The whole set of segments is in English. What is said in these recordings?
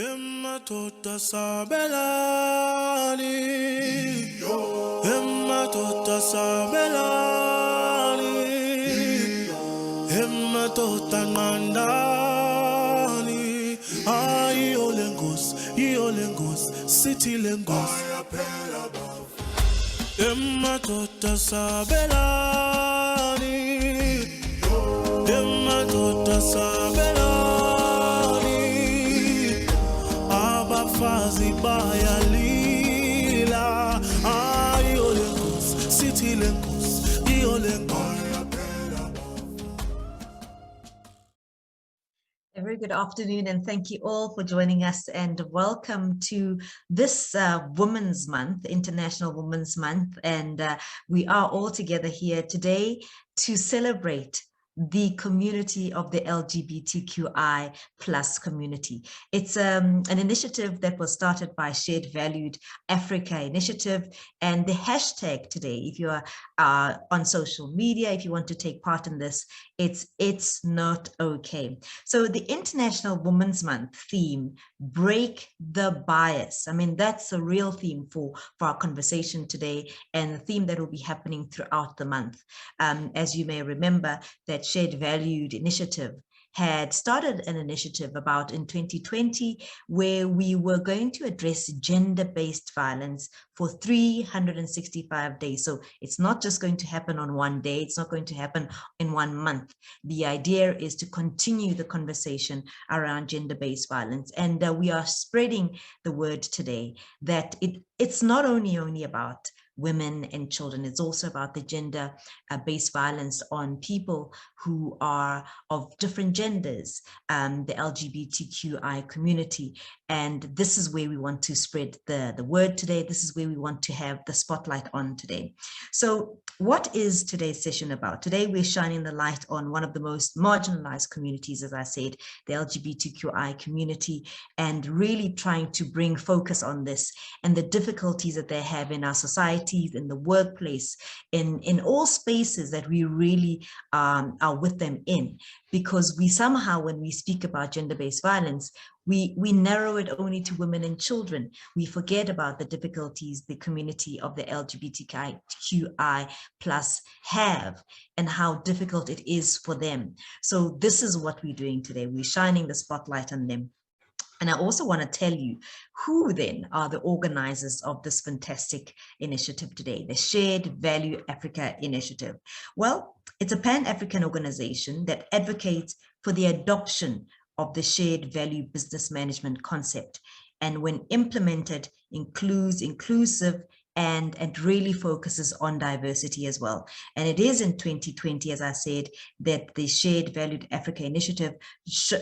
Tota sabelani, tota sabelani, tota ngandani. Ay olengos, city lengos. Tota sabelani, tota sabelani. Abafazi bayalila, ay olengos, city lengos, olengos. A very good afternoon, and thank you all for joining us, and welcome to this Women's Month, International Women's Month. And we are all together here today to celebrate the community of the LGBTQI plus community. It's an initiative that was started by Shared Valued Africa Initiative, and the hashtag today, if you are on social media, if you want to take part in this, it's not okay. So the International Women's Month theme, break the bias. I mean, that's a real theme for our conversation today, and the theme that will be happening throughout the month. As you may remember, that Shared Valued Initiative had started an initiative about in 2020 where we were going to address gender-based violence for 365 days. So it's not just going to happen on one day. It's not going to happen in 1 month. The idea is to continue the conversation around gender-based violence. And we are spreading the word today that it's not only about women and children. It's also about the gender-based violence on people who are of different genders, the LGBTQI community. And this is where we want to spread the word today. This is where we want to have the spotlight on today. So what is today's session about? Today, we're shining the light on one of the most marginalized communities, as I said, the LGBTQI community, and really trying to bring focus on this and the difficulties that they have in our societies, in the workplace, in all spaces that we really are with them in. Because we somehow, when we speak about gender-based violence, we narrow it only to women and children. We forget about the difficulties the community of the LGBTQI plus have and how difficult it is for them. So this is what we're doing today. We're shining the spotlight on them. And I also want to tell you who then are the organizers of this fantastic initiative today, the Shared Value Africa Initiative. Well, it's a Pan-African organization that advocates for the adoption of the shared value business management concept. And when implemented, includes inclusive and really focuses on diversity as well. And it is in 2020, as I said, that the Shared Valued Africa Initiative,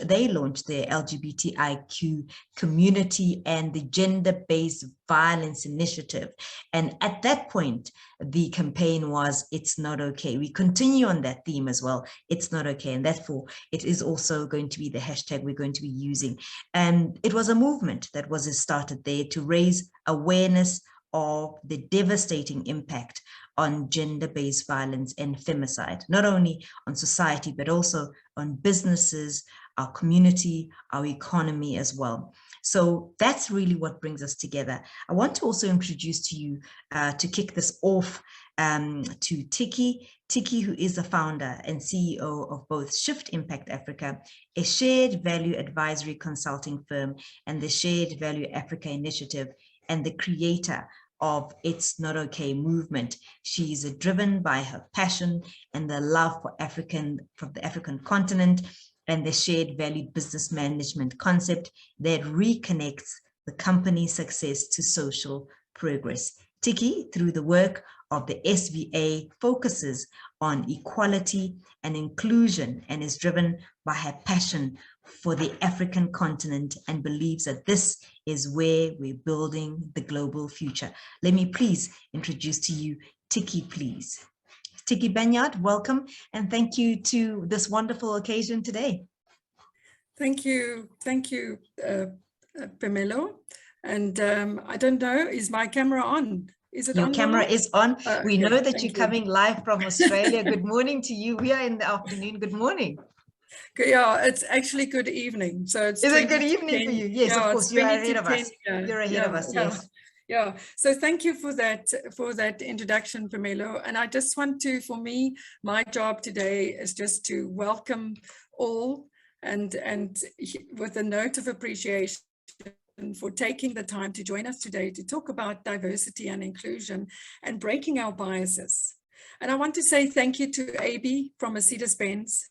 they launched the LGBTIQ community and the gender-based violence initiative. And at that point, the campaign was, it's not okay. We continue on that theme as well. It's not okay. And therefore, it is also going to be the hashtag we're going to be using. And it was a movement that was started there to raise awareness of the devastating impact on gender-based violence and femicide, not only on society, but also on businesses, our community, our economy as well. So that's really what brings us together. I want to also introduce to you, to kick this off, to Tiki. Tiki, who is the founder and CEO of both Shift Impact Africa, a shared value advisory consulting firm, and the Shared Value Africa Initiative, and the creator of It's Not Okay movement. She's driven by her passion and the love for the African continent and the shared value business management concept that reconnects the company's success to social progress. Tiki, through the work of the SVA, focuses on equality and inclusion and is driven by her passion for the African continent and believes that this is where we're building the global future. Let me please introduce to you Tiki, please. Tiki Banyard, welcome, and thank you to this wonderful occasion today. Thank you, Pamela. And I don't know, is my camera on? Is it Your on? Your camera is on. We know that you're Thank you. coming live from Australia. Good morning to you. We are in the afternoon. Good morning. Yeah, it's actually good evening. So it's Is it good evening for you? Yes, of course, you are ahead of us. You're ahead of us, yes. Yeah, so thank you for that introduction, Pamela. And I just want to, for me, my job today is just to welcome all and with a note of appreciation for taking the time to join us today to talk about diversity and inclusion and breaking our biases. And I want to say thank you to AB from Mercedes-Benz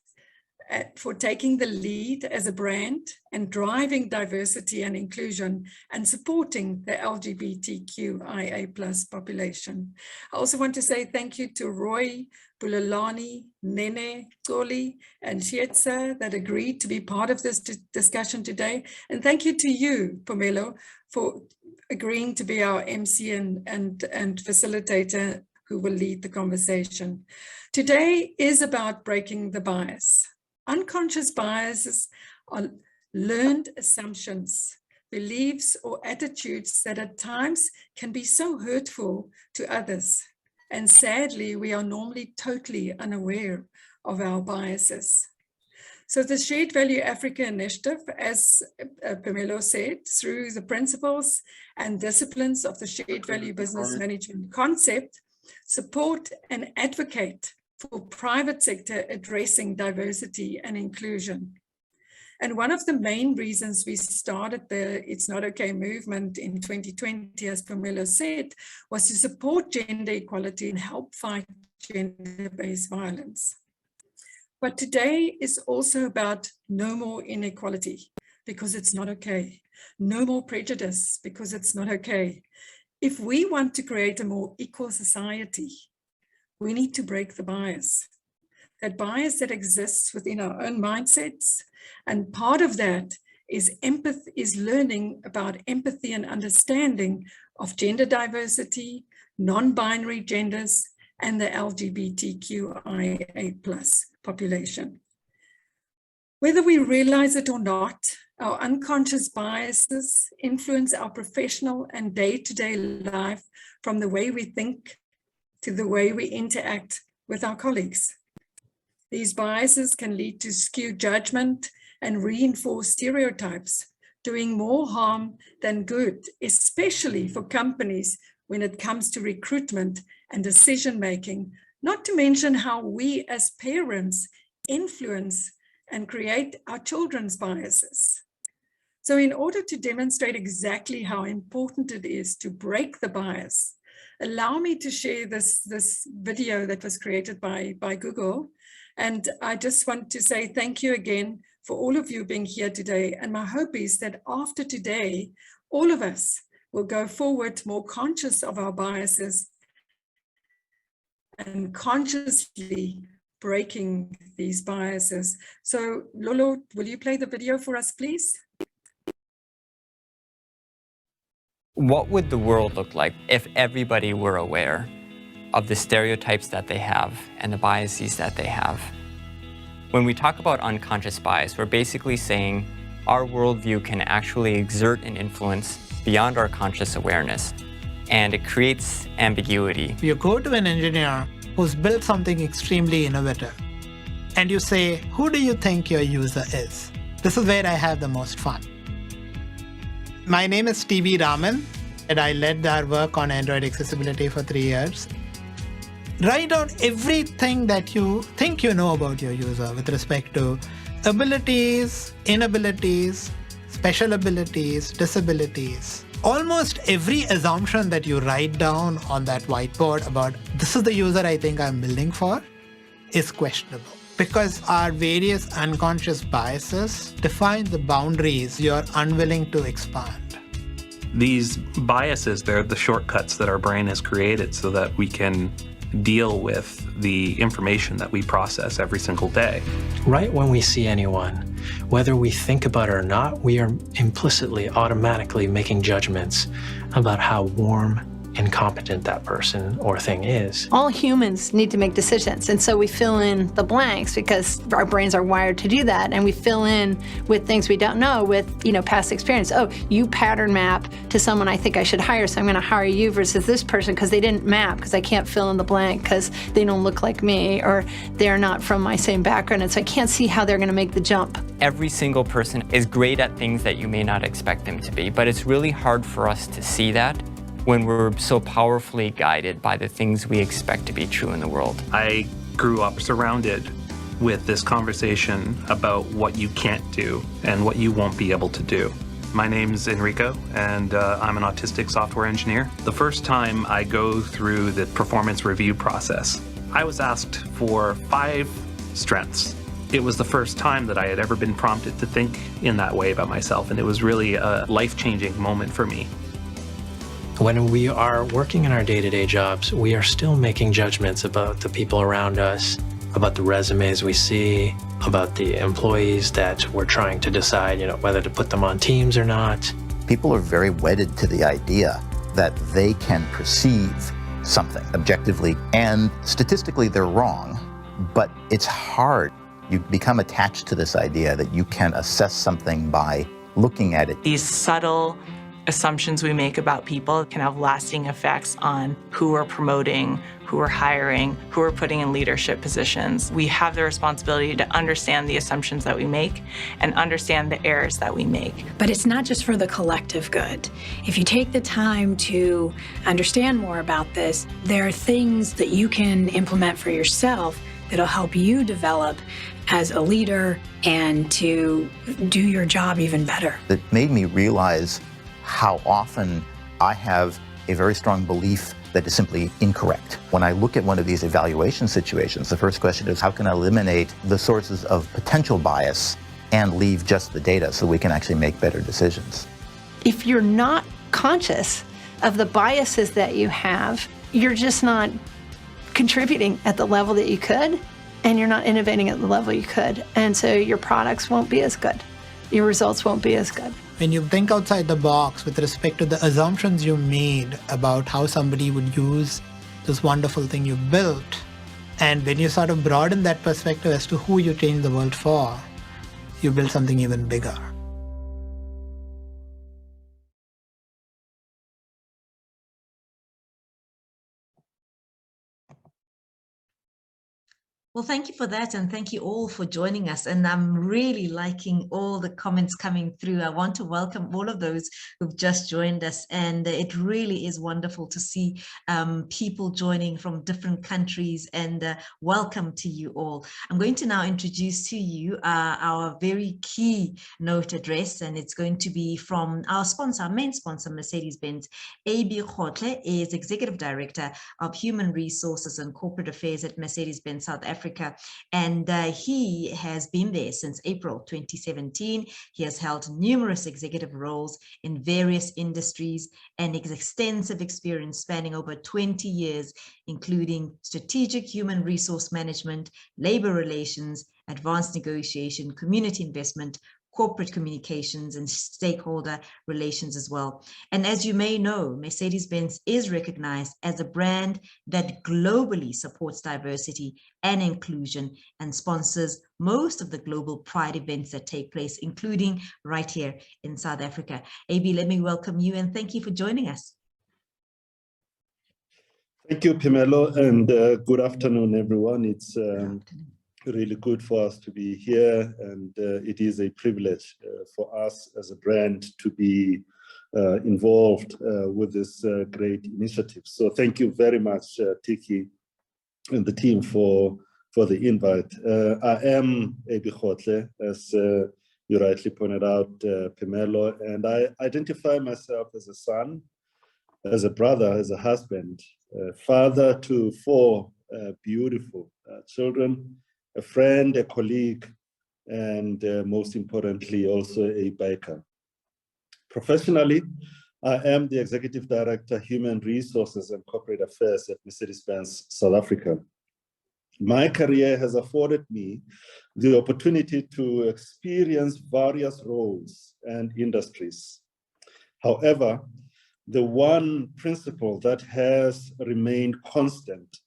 for taking the lead as a brand and driving diversity and inclusion and supporting the LGBTQIA plus population. I also want to say thank you to Roy, Bulelani, Nene, Goli, and Shietza that agreed to be part of this discussion today. And thank you to you, Pomelo, for agreeing to be our MC and facilitator who will lead the conversation. Today is about breaking the bias. Unconscious biases are learned assumptions, beliefs, or attitudes that at times can be so hurtful to others. And sadly, we are normally totally unaware of our biases. So the Shared Value Africa initiative, as Pamela said, through the principles and disciplines of the Shared Value Business Management concept, support and advocate for private sector addressing diversity and inclusion. And one of the main reasons we started the It's Not Okay movement in 2020, as Pamela said, was to support gender equality and help fight gender-based violence. But today is also about no more inequality, because it's not okay. No more prejudice, because it's not okay. If we want to create a more equal society, we need to break the bias. That bias that exists within our own mindsets. And part of that is empathy, is learning about empathy and understanding of gender diversity, non-binary genders, and the LGBTQIA plus population. Whether we realize it or not, our unconscious biases influence our professional and day-to-day life, from the way we think to the way we interact with our colleagues. These biases can lead to skewed judgment and reinforce stereotypes, doing more harm than good, especially for companies when it comes to recruitment and decision-making, not to mention how we as parents influence and create our children's biases. So in order to demonstrate exactly how important it is to break the bias, allow me to share this video that was created by Google. And I just want to say thank you again for all of you being here today. And my hope is that after today, all of us will go forward more conscious of our biases and consciously breaking these biases. So Lolo, will you play the video for us, please? What would the world look like if everybody were aware of the stereotypes that they have and the biases that they have? When we talk about unconscious bias, we're basically saying our worldview can actually exert an influence beyond our conscious awareness, and it creates ambiguity. You go to an engineer who's built something extremely innovative, and you say, who do you think your user is? This is where I have the most fun. My name is TV Raman, and I led our work on Android accessibility for 3 years. Write down everything that you think you know about your user with respect to abilities, inabilities, special abilities, disabilities. Almost every assumption that you write down on that whiteboard about this is the user I think I'm building for is questionable, because our various unconscious biases define the boundaries you're unwilling to expand. These biases, they're the shortcuts that our brain has created so that we can deal with the information that we process every single day. Right when we see anyone, whether we think about it or not, we are implicitly, automatically making judgments about how warm, incompetent that person or thing is. All humans need to make decisions, and so we fill in the blanks because our brains are wired to do that, and we fill in with things we don't know with, past experience. Oh, you pattern map to someone I think I should hire, so I'm going to hire you versus this person because they didn't map, because I can't fill in the blank because they don't look like me or they're not from my same background, and so I can't see how they're going to make the jump. Every single person is great at things that you may not expect them to be, but it's really hard for us to see that when we're so powerfully guided by the things we expect to be true in the world. I grew up surrounded with this conversation about what you can't do and what you won't be able to do. My name's Enrico, and I'm an autistic software engineer. The first time I go through the performance review process, I was asked for 5 strengths. It was the first time that I had ever been prompted to think in that way about myself, and it was really a life-changing moment for me. When we are working in our day-to-day jobs, we are still making judgments about the people around us, about the resumes we see, about the employees that we're trying to decide, whether to put them on teams or not. People are very wedded to the idea that they can perceive something objectively, and statistically they're wrong, but it's hard. You become attached to this idea that you can assess something by looking at it. These subtle assumptions we make about people can have lasting effects on who we're promoting, who we're hiring, who we're putting in leadership positions. We have the responsibility to understand the assumptions that we make and understand the errors that we make. But it's not just for the collective good. If you take the time to understand more about this, there are things that you can implement for yourself that'll help you develop as a leader and to do your job even better. It made me realize how often I have a very strong belief that is simply incorrect. When I look at one of these evaluation situations, the first question is, how can I eliminate the sources of potential bias and leave just the data so we can actually make better decisions? If you're not conscious of the biases that you have, you're just not contributing at the level that you could, and you're not innovating at the level you could. And so your products won't be as good. Your results won't be as good. When you think outside the box with respect to the assumptions you made about how somebody would use this wonderful thing you built, and when you sort of broaden that perspective as to who you change the world for, you build something even bigger. Well, thank you for that, and thank you all for joining us. And I'm really liking all the comments coming through. I want to welcome all of those who've just joined us, and it really is wonderful to see people joining from different countries, and welcome to you all. I'm going to now introduce to you our very key note address, and it's going to be from our sponsor, our main sponsor, Mercedes-Benz. AB Khotle is Executive Director of Human Resources and Corporate Affairs at Mercedes-Benz South Africa. And he has been there since April 2017. He has held numerous executive roles in various industries and extensive experience spanning over 20 years, including strategic human resource management, labor relations, advanced negotiation, community investment, corporate communications, and stakeholder relations as well. And as you may know, Mercedes-Benz is recognized as a brand that globally supports diversity and inclusion and sponsors most of the global pride events that take place, including right here in South Africa. AB, let me welcome you and thank you for joining us. Thank you, Pamela, and good afternoon, everyone. It's really good for us to be here, and it is a privilege for us as a brand to be involved with this great initiative. So thank you very much, Tiki and the team for the invite. I am AB Khotle, as you rightly pointed out, Pamela, and I identify myself as a son, as a brother, as a husband, father to 4 beautiful children, a friend, a colleague, and most importantly, also a biker. Professionally, I am the Executive Director, Human Resources and Corporate Affairs at Mercedes-Benz South Africa. My career has afforded me the opportunity to experience various roles and industries. However, the one principle that has remained constant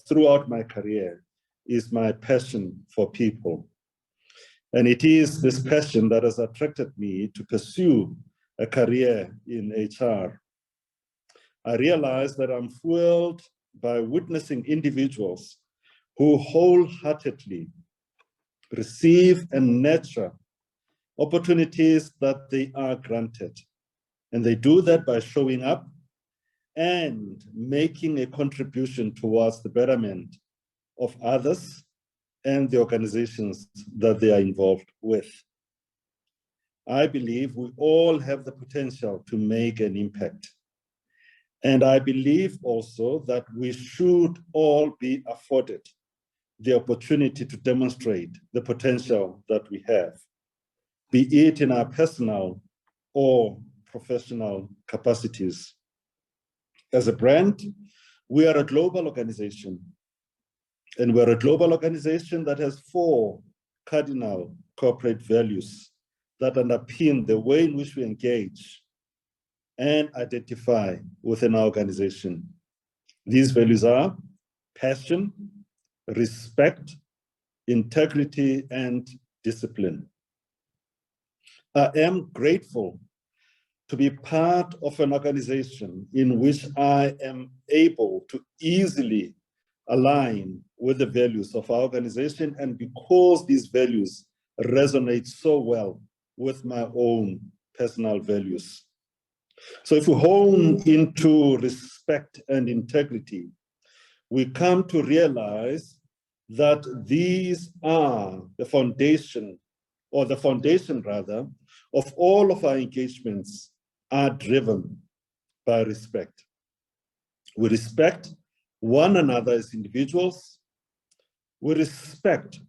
throughout my career is my passion for people. And it is this passion that has attracted me to pursue a career in HR. I realize that I'm fueled by witnessing individuals who wholeheartedly receive and nurture opportunities that they are granted. And they do that by showing up and making a contribution towards the betterment of others and the organizations that they are involved with. I believe we all have the potential to make an impact. And I believe also that we should all be afforded the opportunity to demonstrate the potential that we have, be it in our personal or professional capacities. As a brand, we are a global organization. And we're a global organization that has 4 cardinal corporate values that underpin the way in which we engage and identify within our organization. These values are passion, respect, integrity, and discipline. I am grateful to be part of an organization in which I am able to easily align with the values of our organization, and because these values resonate so well with my own personal values. So if we hone into respect and integrity, we come to realize that these are the foundation, or the foundation rather, of all of our engagements are driven by respect. We respect one another as individuals. We respect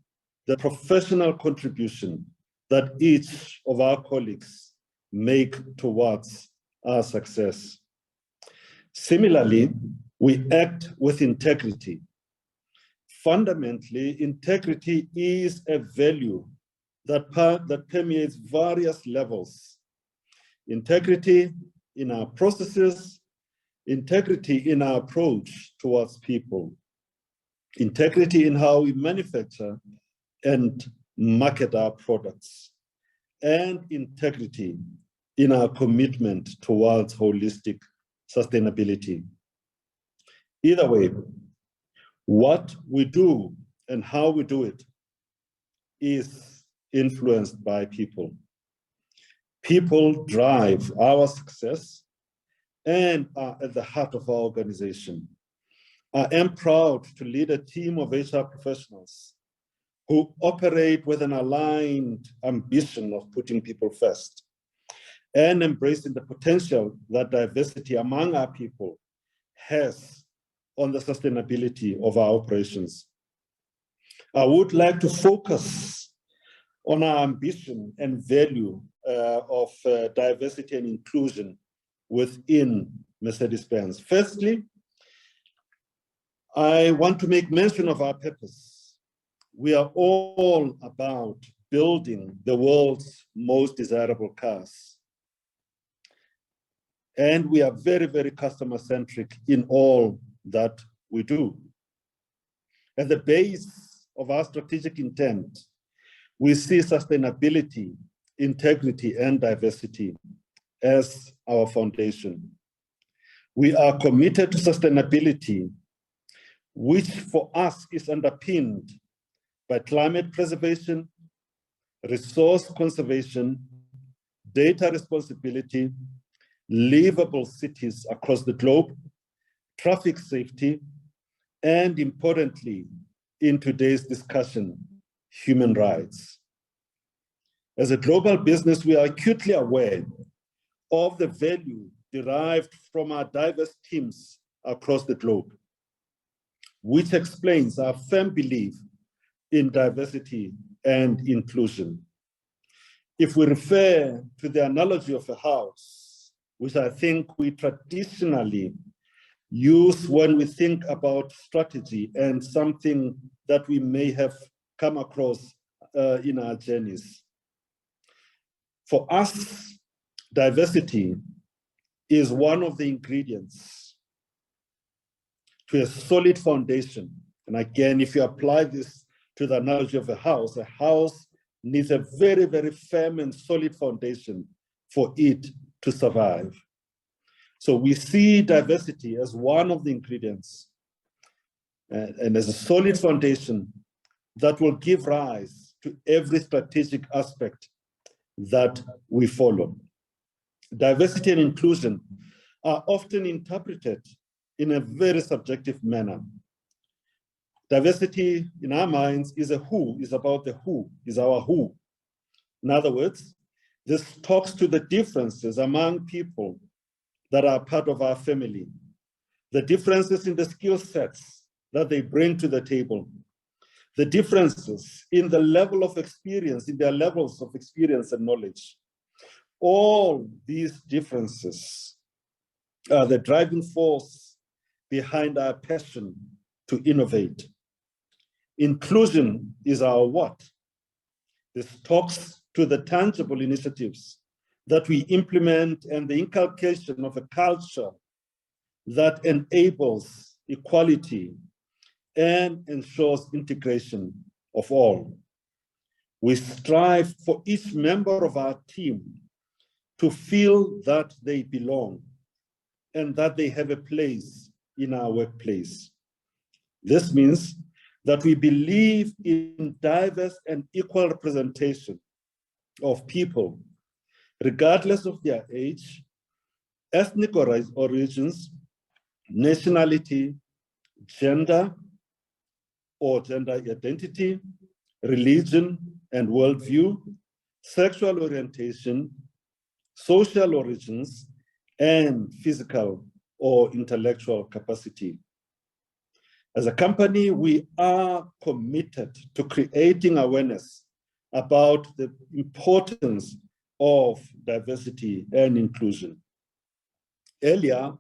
the professional contribution that each of our colleagues make towards our success. Similarly, we act with integrity. Fundamentally, integrity is a value that permeates various levels. Integrity in our processes, integrity in our approach towards people, integrity in how we manufacture and market our products, and integrity in our commitment towards holistic sustainability. Either way, what we do and how we do it is influenced by people. People drive our success and are at the heart of our organization. I am proud to lead a team of HR professionals who operate with an aligned ambition of putting people first and embracing the potential that diversity among our people has on the sustainability of our operations. I would like to focus on our ambition and value of diversity and inclusion within Mercedes-Benz. Firstly, I want to make mention of our purpose. We are all about building the world's most desirable cars. And we are very, very customer-centric in all that we do. At the base of our strategic intent, we see sustainability, integrity, and diversity as our foundation. We are committed to sustainability, which for us is underpinned by climate preservation, resource conservation, data responsibility, livable cities across the globe, traffic safety, and importantly, in today's discussion, human rights. As a global business, we are acutely aware of the value derived from our diverse teams across the globe, which explains our firm belief in diversity and inclusion. If we refer to the analogy of a house, which I think we traditionally use when we think about strategy and something that we may have come across in our journeys. For us, diversity is one of the ingredients to a solid foundation. And again, if you apply this to the analogy of a house needs a very, very firm and solid foundation for it to survive. So we see diversity as one of the ingredients and as a solid foundation that will give rise to every strategic aspect that we follow. Diversity and inclusion are often interpreted in a very subjective manner. Diversity in our minds is about the who, is our who. In other words, this talks to the differences among people that are part of our family, the differences in the skill sets that they bring to the table, the differences in the level of experience, in their levels of experience and knowledge. All these differences are the driving force behind our passion to innovate. Inclusion is our what. This talks to the tangible initiatives that we implement and the inculcation of a culture that enables equality and ensures integration of all. We strive for each member of our team to feel that they belong and that they have a place in our workplace. This means that we believe in diverse and equal representation of people, regardless of their age, ethnic origins, nationality, gender or gender identity, religion and worldview, sexual orientation, social origins, and physical or intellectual capacity. As a company, we are committed to creating awareness about the importance of diversity and inclusion. Earlier,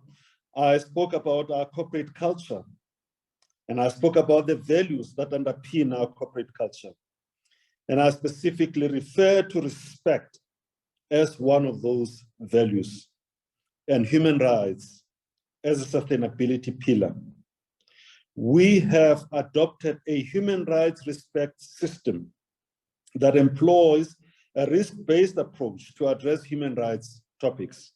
I spoke about our corporate culture, and I spoke about the values that underpin our corporate culture. And I specifically referred to respect as one of those values, and human rights as a sustainability pillar. We have adopted a human rights respect system that employs a risk-based approach to address human rights topics.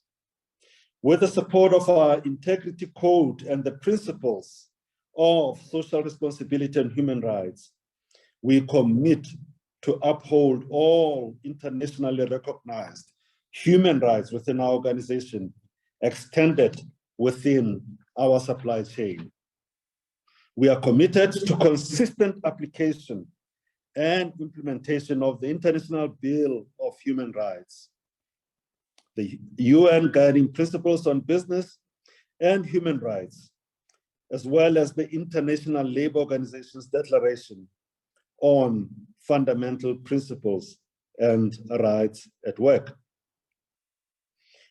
With the support of our integrity code and the principles of social responsibility and human rights, we commit to uphold all internationally recognized human rights within our organization, extended within our supply chain. We are committed to consistent application and implementation of the International Bill of Human Rights, the UN Guiding Principles on Business and Human Rights, as well as the International Labour Organization's Declaration on Fundamental Principles and Rights at Work.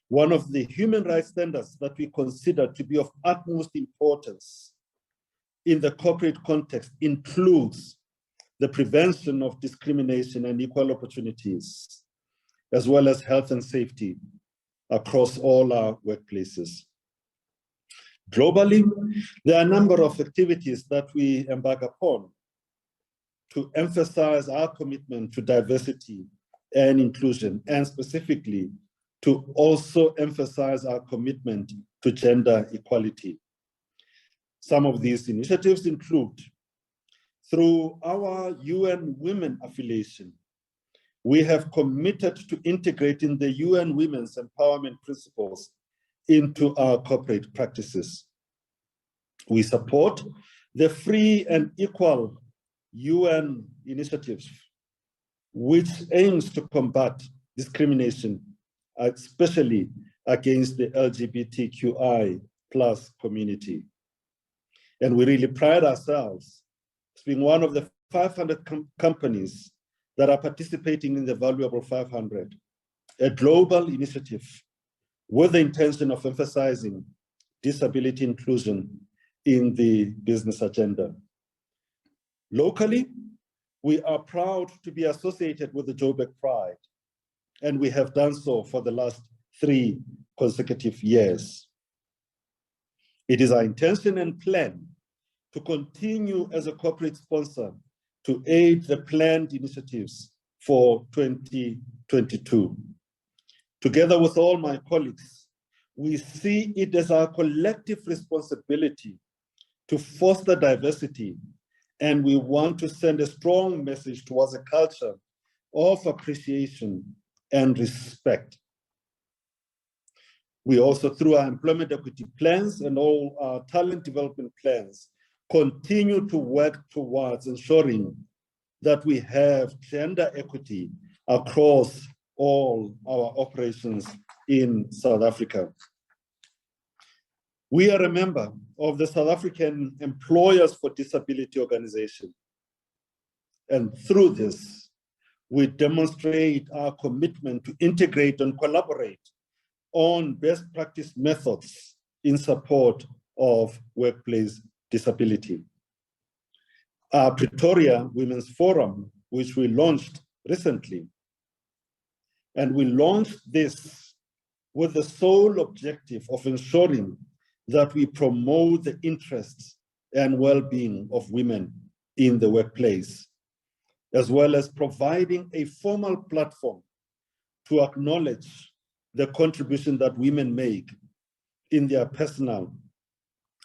One of the human rights standards that we consider to be of utmost importance in the corporate context includes the prevention of discrimination and equal opportunities, as well as health and safety across all our workplaces. Globally, there are a number of activities that we embark upon to emphasize our commitment to diversity and inclusion, and specifically to also emphasize our commitment to gender equality. Some of these initiatives include, through our UN Women affiliation, we have committed to integrating the UN Women's Empowerment Principles into our corporate practices. We support the free and equal UN initiatives, which aims to combat discrimination, especially against the LGBTQIA+ community. And we really pride ourselves as being one of the 500 companies that are participating in the valuable 500, a global initiative with the intention of emphasizing disability inclusion in the business agenda. Locally, we are proud to be associated with the Joburg Pride, and we have done so for the last 3 consecutive years. It is our intention and plan to continue as a corporate sponsor to aid the planned initiatives for 2022. Together with all my colleagues, we see it as our collective responsibility to foster diversity, and we want to send a strong message towards a culture of appreciation and respect. We also, through our employment equity plans and all our talent development plans, continue to work towards ensuring that we have gender equity across all our operations in South Africa. We are a member of the South African Employers for Disability Organization. And through this, we demonstrate our commitment to integrate and collaborate on best practice methods in support of workplace disability. Our Pretoria Women's Forum, which we launched recently, and we launched this with the sole objective of ensuring that we promote the interests and well-being of women in the workplace, as well as providing a formal platform to acknowledge the contribution that women make in their personal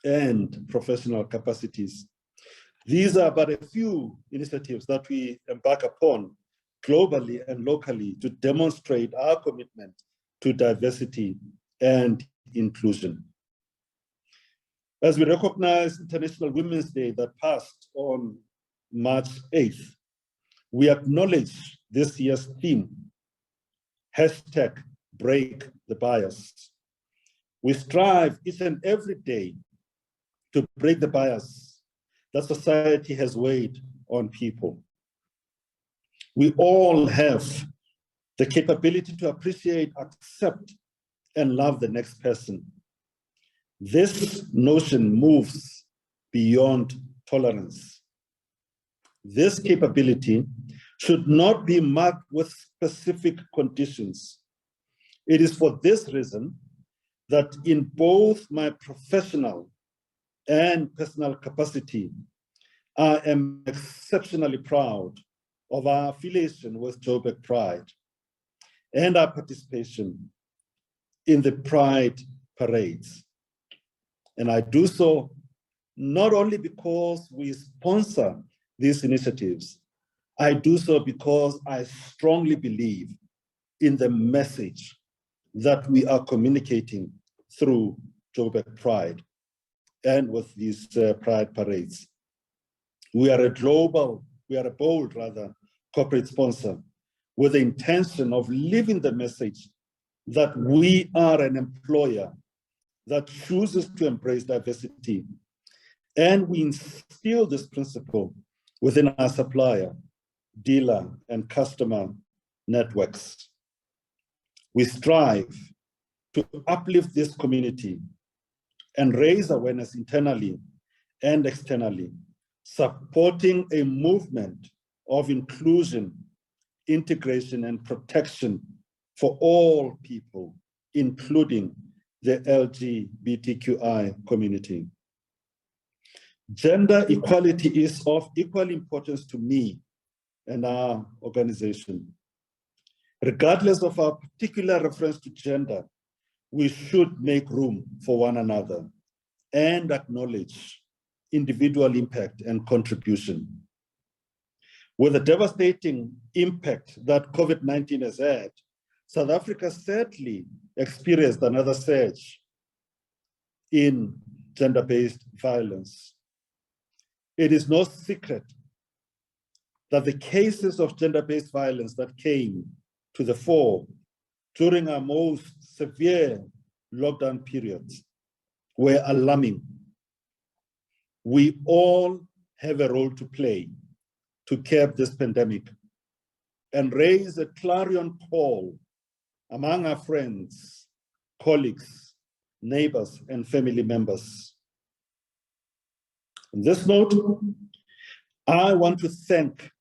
and professional capacities. These are but a few initiatives that we embark upon globally and locally to demonstrate our commitment to diversity and inclusion. As we recognize International Women's Day that passed on March 8th, we acknowledge this year's theme, #Break the Bias. We strive each and every day to break the bias that society has weighed on people. We all have the capability to appreciate, accept, and love the next person. This notion moves beyond tolerance. This capability should not be marked with specific conditions. It is for this reason that in both my professional and personal capacity, I am exceptionally proud of our affiliation with Joburg Pride and our participation in the Pride parades. And I do so not only because we sponsor these initiatives, I do so because I strongly believe in the message that we are communicating through Joburg Pride and with these Pride parades. We are a bold corporate sponsor with the intention of living the message that we are an employer that chooses to embrace diversity. And we instill this principle within our supplier, dealer, and customer networks. We strive to uplift this community and raise awareness internally and externally, supporting a movement of inclusion, integration, and protection for all people, including the LGBTQI community. Gender equality is of equal importance to me and our organization. Regardless of our particular reference to gender, we should make room for one another and acknowledge individual impact and contribution. With the devastating impact that COVID-19 has had, South Africa sadly experienced another surge in gender-based violence. It is no secret that the cases of gender-based violence that came to the fore during our most severe lockdown periods were alarming. We all have a role to play to curb this pandemic and raise a clarion call among our friends, colleagues, neighbors, and family members. On this note, I want to thank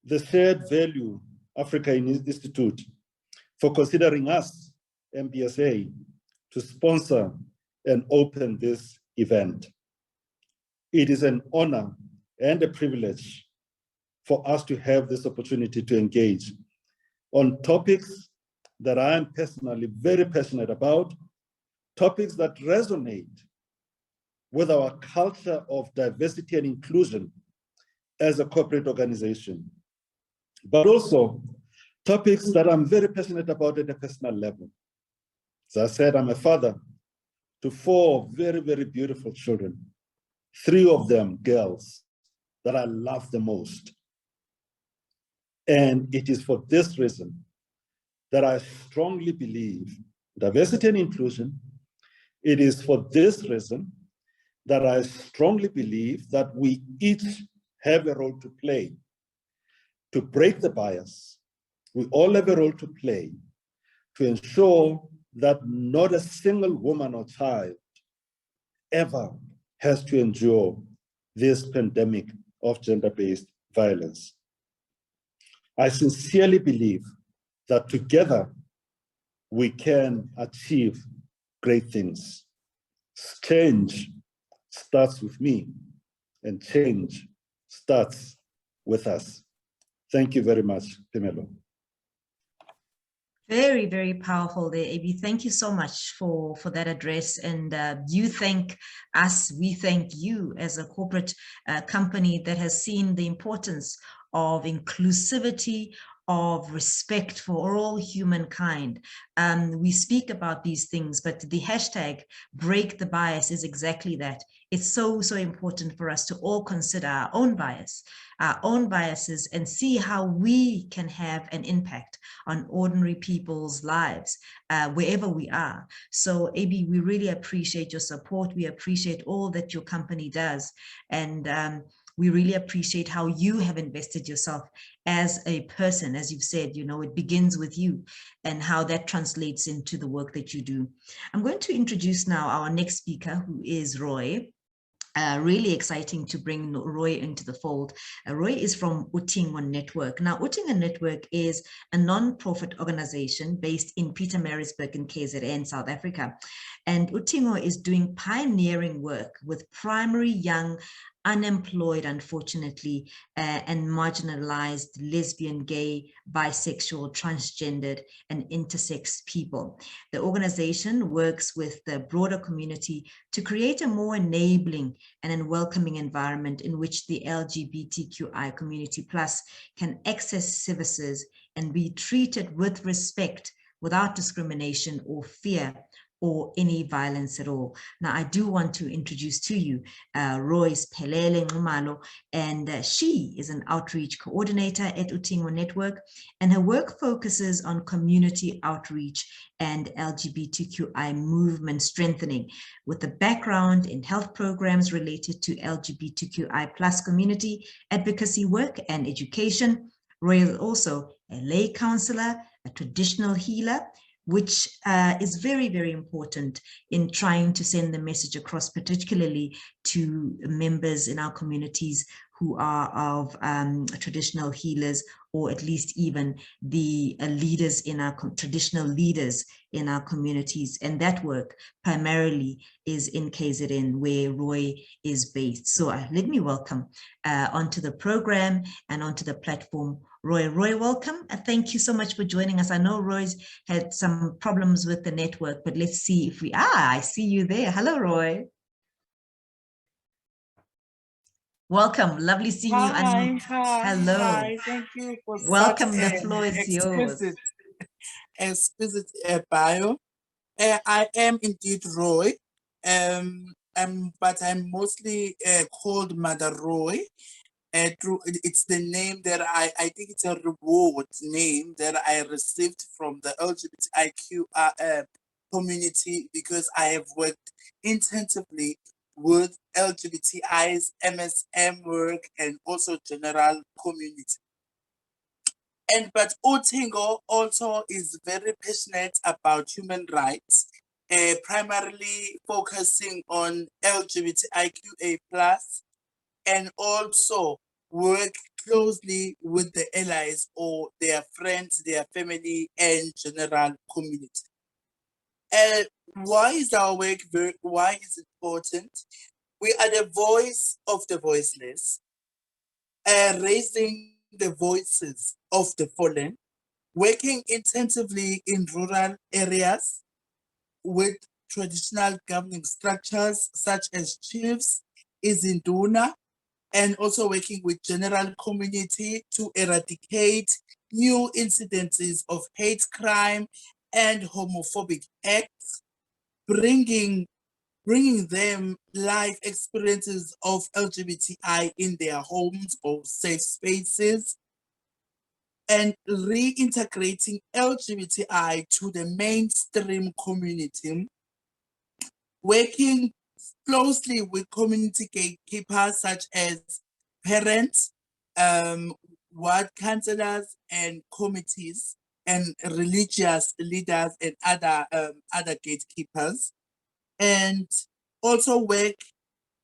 the Shared Value Africa Institute for considering us MBSA to sponsor and open this event. It is an honor and a privilege for us to have this opportunity to engage on topics that I am personally very passionate about, topics that resonate with our culture of diversity and inclusion as a corporate organization, but also topics that I'm very passionate about at a personal level. As I said, I'm a father to 4 very, very beautiful children, 3 of them girls that I love the most. And it is for this reason that I strongly believe diversity and inclusion. It is for this reason that I strongly believe that we each have a role to play to break the bias. We all have a role to play to ensure that not a single woman or child ever has to endure this pandemic of gender-based violence. I sincerely believe that together we can achieve great things. Change starts with me, and change starts with us. Thank you very much, Pamela. Very, very powerful there, AB. Thank you so much for that address. And you thank us, we thank you as a corporate company that has seen the importance of inclusivity, of respect for all humankind. We speak about these things, but the hashtag break the bias is exactly that. It's so, so important for us to all consider our own bias, our own biases, and see how we can have an impact on ordinary people's lives, wherever we are. So AB, we really appreciate your support. We appreciate all that your company does. And we really appreciate how you have invested yourself as a person. As you've said, you know, it begins with you and how that translates into the work that you do. I'm going to introduce now our next speaker, who is Roy. Really exciting to bring Roy into the fold. Roy is from Utingo Network. Now, Utingo Network is a non-profit organization based in Pietermaritzburg in KZN, South Africa. And Utingo is doing pioneering work with primary young, unemployed, unfortunately, and marginalized lesbian, gay, bisexual, transgendered, and intersex people. The organization works with the broader community to create a more enabling and a welcoming environment in which the LGBTQI community plus can access services and be treated with respect without discrimination or fear or any violence at all. Now, I do want to introduce to you Royce Pelele Ngumalo, and she is an outreach coordinator at Utingo Network, and her work focuses on community outreach and LGBTQI movement strengthening, with a background in health programs related to LGBTQI plus community advocacy work and education. Roy is also a lay counselor, a traditional healer, which is very, very important in trying to send the message across, particularly to members in our communities who are of traditional healers, or at least even the leaders in our traditional leaders in our communities. And that work primarily is in KZN, where Roy is based. So let me welcome onto the program and onto the platform Roy. Roy, welcome. Thank you so much for joining us. I know Roy's had some problems with the network, but let's see if we, I see you there. Hello, Roy. Welcome. Lovely seeing you. Hi. Hello. Hi. Thank you for welcome. Such The floor is yours. Exquisite bio. I am indeed Roy, but I'm mostly called Mother Roy. It's the name that I think it's a reward name that I received from the LGBTIQIA community, because I have worked intensively with LGBTI's MSM work and also general community. But Utingo also is very passionate about human rights, primarily focusing on LGBTIQA+, and also work closely with the allies or their friends, their family, and general community. Why is our work why is it important? We are the voice of the voiceless, raising the voices of the fallen, working intensively in rural areas with traditional governing structures such as chiefs, izinduna, and also working with general community to eradicate new incidences of hate crime and homophobic acts, bringing them life experiences of LGBTI in their homes or safe spaces, and reintegrating LGBTI to the mainstream community, working closely with community gatekeepers such as parents, ward councillors and committees, and religious leaders and other gatekeepers, and also work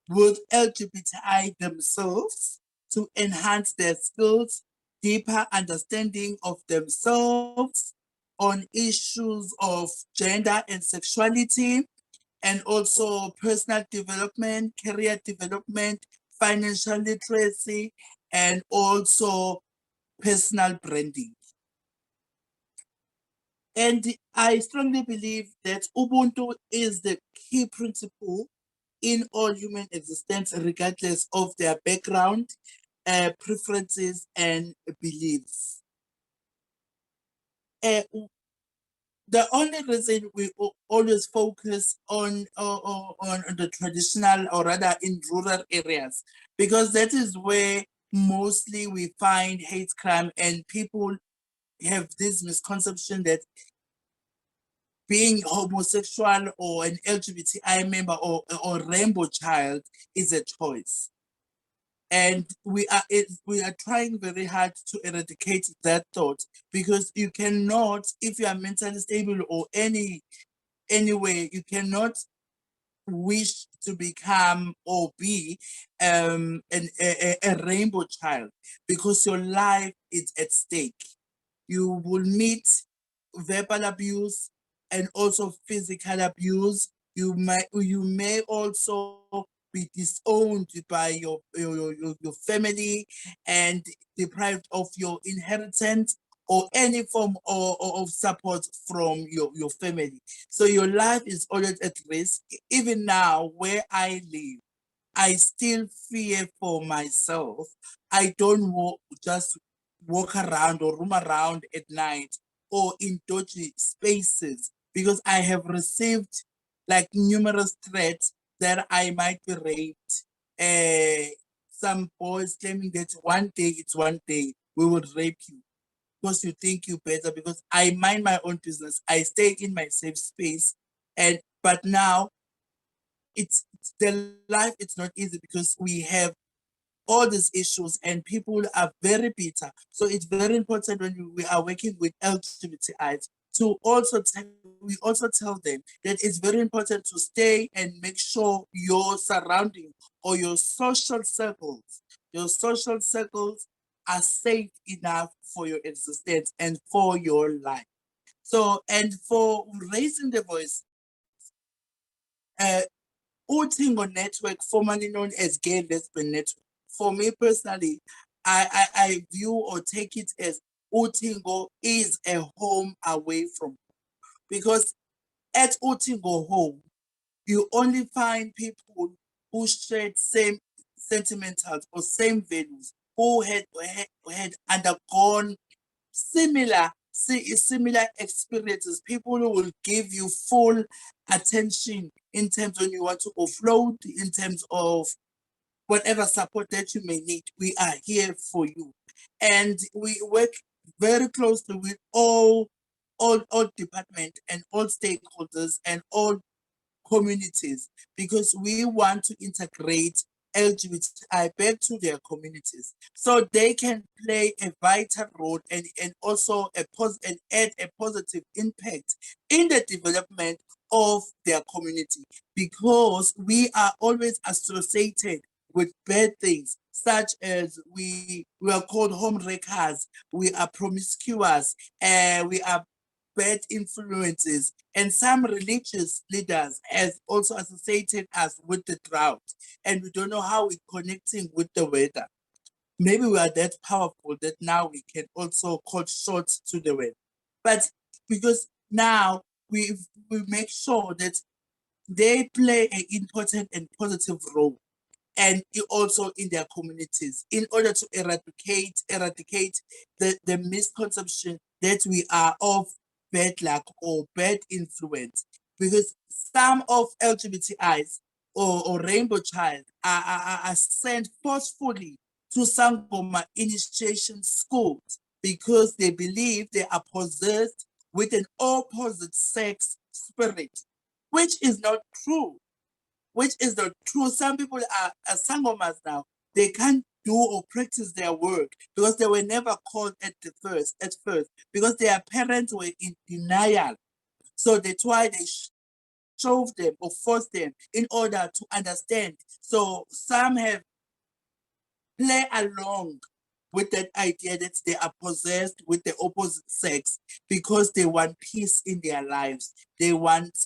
with LGBTI themselves to enhance their skills, deeper understanding of themselves on issues of gender and sexuality, and also personal development, career development, financial literacy, and also personal branding. And I strongly believe that Ubuntu is the key principle in all human existence, regardless of their background, preferences, and beliefs. The only reason we always focus on the traditional, or rather in rural areas, because that is where mostly we find hate crime, and people have this misconception that being homosexual or an LGBTI member or rainbow child is a choice. And we are trying very hard to eradicate that thought, because you cannot, if you are mentally stable or any way, you cannot wish to become or be a rainbow child, because your life is at stake. You will meet verbal abuse and also physical abuse. You may also be disowned by your family and deprived of your inheritance or any form of support from your family. So your life is always at risk. Even now, where I live, I still fear for myself. I don't just walk around or roam around at night or in dodgy spaces, because I have received like numerous threats that I might be raped. Some boys claiming that one day we will rape you because you think you better, because I mind my own business. I stay in my safe space. But now it's the life, it's not easy, because we have all these issues and people are very bitter. So it's very important when we are working with LGBTIs to also we also tell them that it's very important to stay and make sure your surrounding or your social circles are safe enough for your existence and for your life. So, and for raising the voice, Utingo Network, formerly known as Gay Lesbian Network, for me personally, I view or take it as Utingo is a home away from home. Because at Utingo home, you only find people who share same sentimentals or same values, who had undergone similar experiences, people who will give you full attention in terms when you want to offload, in terms of whatever support that you may need. We are here for you. And we work very closely with all departments and all stakeholders and all communities, because we want to integrate LGBTI back to their communities so they can play a vital role and also and add a positive impact in the development of their community, because we are always associated with bad things, such as we are called home wreckers, we are promiscuous, we are bad influences, and some religious leaders has also associated us with the drought, and we don't know how we're connecting with the weather. Maybe we are that powerful that now we can also cut short to the weather. But because now we make sure that they play an important and positive role, and also in their communities, in order to eradicate the misconception that we are of bad luck or bad influence. Because some of LGBTIs or rainbow child are sent forcefully to Sangoma initiation schools because they believe they are possessed with an opposite sex spirit, which is not true. Some people are sangomas now. They can't do or practice their work because they were never called at first, because their parents were in denial. So that's why they shove them or force them in order to understand. So some have play along with that idea that they are possessed with the opposite sex because they want peace in their lives. They want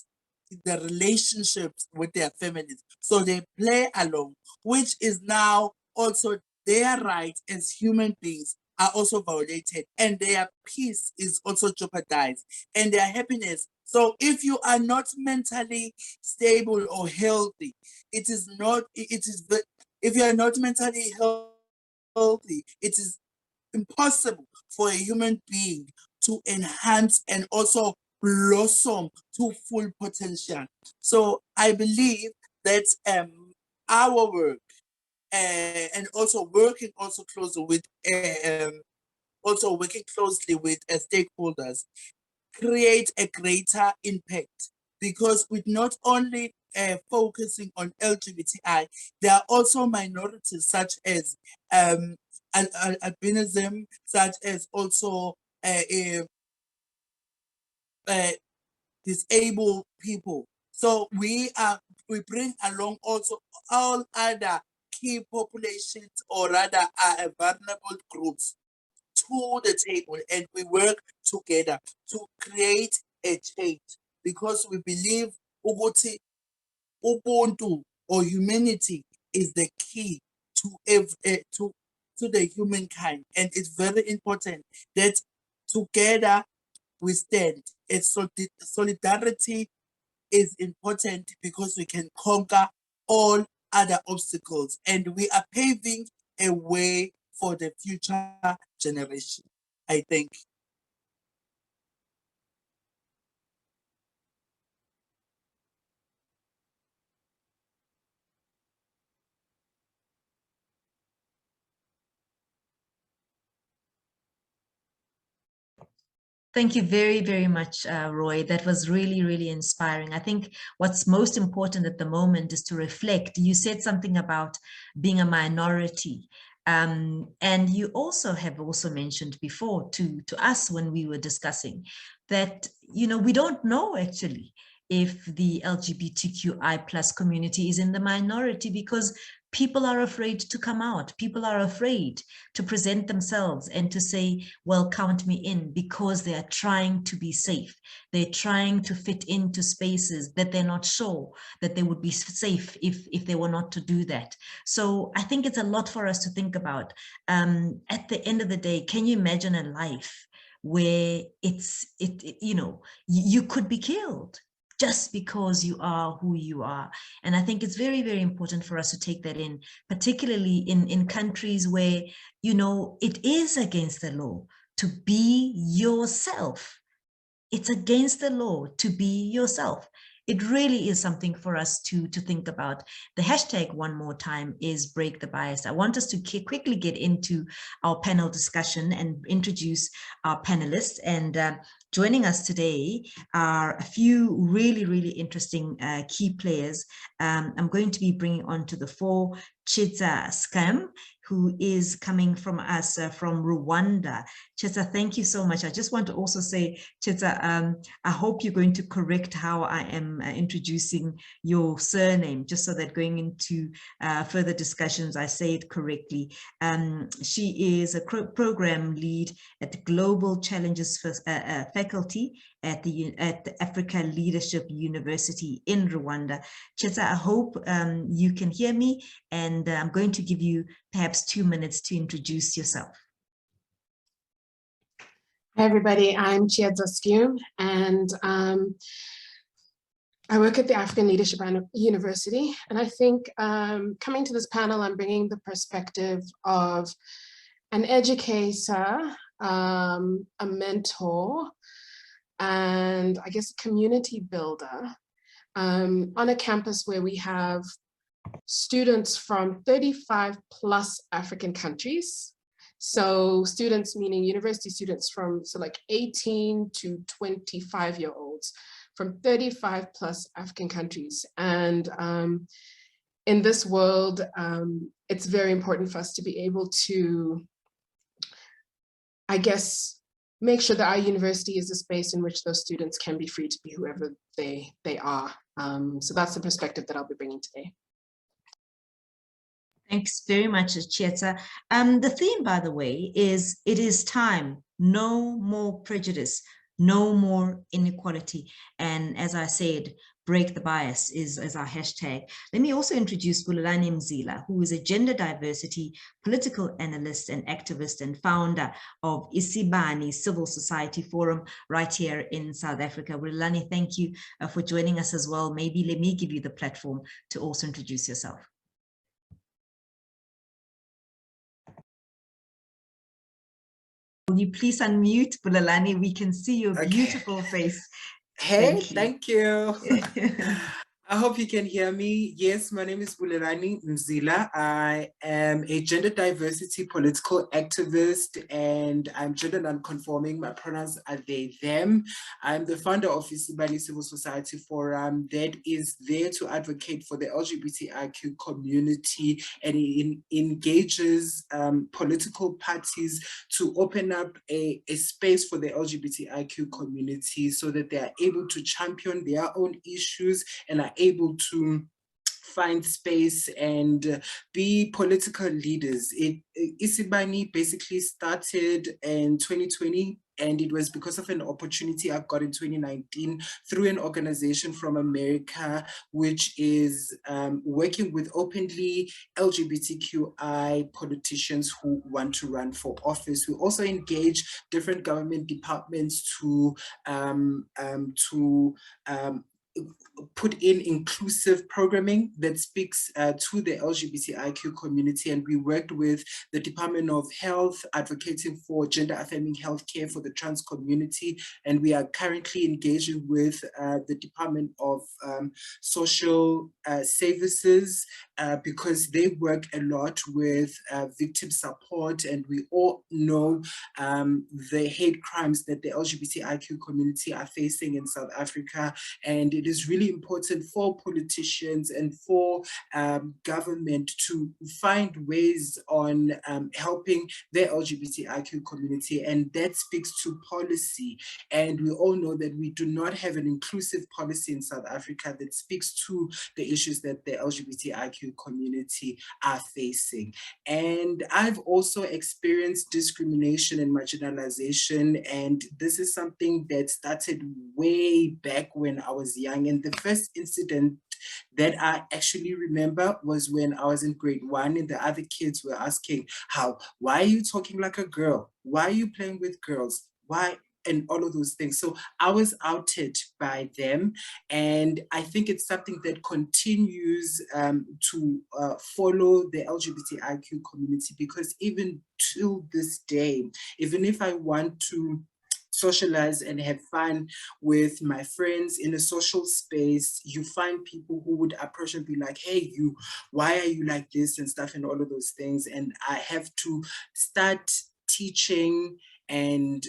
the relationships with their families. So they play along, which is now also their rights as human beings are also violated, and their peace is also jeopardized, and their happiness. So if you are not mentally stable or healthy, if you are not mentally healthy, it is impossible for a human being to enhance and also blossom to full potential. So I believe that our work and also working closely with stakeholders create a greater impact, because with not only focusing on LGBTI, there are also minorities such as albinism, such as also disabled people. So we bring along also all other key populations, or rather vulnerable groups, to the table, and we work together to create a change, because we believe ukuthi ubuntu or humanity is the key to the humankind, and it's very important that together we stand. Solidarity is important because we can conquer all other obstacles, and we are paving a way for the future generation. I thank you. Thank you very, very much, Roy. That was really, really inspiring. I think what's most important at the moment is to reflect. You said something about being a minority. And you also have mentioned before to us when we were discussing that, we don't know actually if the LGBTQI plus community is in the minority, because people are afraid to come out. People are afraid to present themselves and to say, well, count me in, because they are trying to be safe. They're trying to fit into spaces that they're not sure that they would be safe if they were not to do that. So I think it's a lot for us to think about. At the end of the day, can you imagine a life where you could be killed just because you are who you are? And I think it's very, very important for us to take that in, particularly in countries where, it is against the law to be yourself. It's against the law to be yourself. It really is something for us to think about. The hashtag, one more time, is Break the Bias. I want us to quickly get into our panel discussion and introduce our panelists. And joining us today are a few really, really interesting key players. I'm going to be bringing on to the fore Chitsa Scam, who is coming from us from Rwanda. Chitsa, thank you so much. I just want to also say, Chitsa, I hope you're going to correct how I am introducing your surname, just so that going into further discussions, I say it correctly. She is a program lead at Global Challenges faculty at the Africa Leadership University in Rwanda. Chietsa, I hope you can hear me, and I'm going to give you perhaps 2 minutes to introduce yourself. Hi, everybody. I'm Chietsa Skew, and I work at the African Leadership University. And I think coming to this panel, I'm bringing the perspective of an educator, a mentor, and I guess a community builder on a campus where we have students from 35 plus African countries. So students, meaning university students from like 18 to 25-year-olds from 35 plus African countries. And in this world, it's very important for us to be able to, I guess, make sure that our university is a space in which those students can be free to be whoever they are. So that's the perspective that I'll be bringing today. Thanks very much, Chietsa. The theme, by the way, is it is time, no more prejudice, no more inequality. And as I said, break the bias is our hashtag. Let me also introduce Bulelani Mzila, who is a gender diversity, political analyst and activist and founder of Isibani Civil Society Forum right here in South Africa. Bulelani, thank you for joining us as well. Maybe let me give you the platform to also introduce yourself. Will you please unmute, Bulelani? We can see your beautiful face. Hey, thank you. I hope you can hear me. Yes, my name is Bulelani Mzila. I am a gender diversity political activist, and I'm gender non-conforming. My pronouns are they, them. I'm the founder of Isibani Civil Society Forum that is there to advocate for the LGBTIQ community, and it engages political parties to open up a space for the LGBTIQ community so that they are able to champion their own issues and are able to find space and be political leaders. Isibani basically started in 2020, and it was because of an opportunity I got in 2019 through an organization from America, which is working with openly LGBTQI politicians who want to run for office. We also engage different government departments to put in inclusive programming that speaks to the LGBTIQ community. And we worked with the Department of Health advocating for gender affirming healthcare for the trans community. And we are currently engaging with the Department of Social Services because they work a lot with victim support. And we all know the hate crimes that the LGBTIQ community are facing in South Africa. And it is really important for politicians and for government to find ways on helping the LGBTIQ community, and that speaks to policy. And we all know that we do not have an inclusive policy in South Africa that speaks to the issues that the LGBTIQ community are facing. And I've also experienced discrimination and marginalization, and this is something that started way back when I was young. And the first incident that I actually remember was when I was in grade 1 and the other kids were asking, why are you talking like a girl? Why are you playing with girls? Why? And all of those things. So I was outed by them. And I think it's something that continues to follow the LGBTIQ community, because even till this day, even if I want to socialize and have fun with my friends in a social space, you find people who would approach and be like, hey, why are you like this and stuff and all of those things. And I have to start teaching and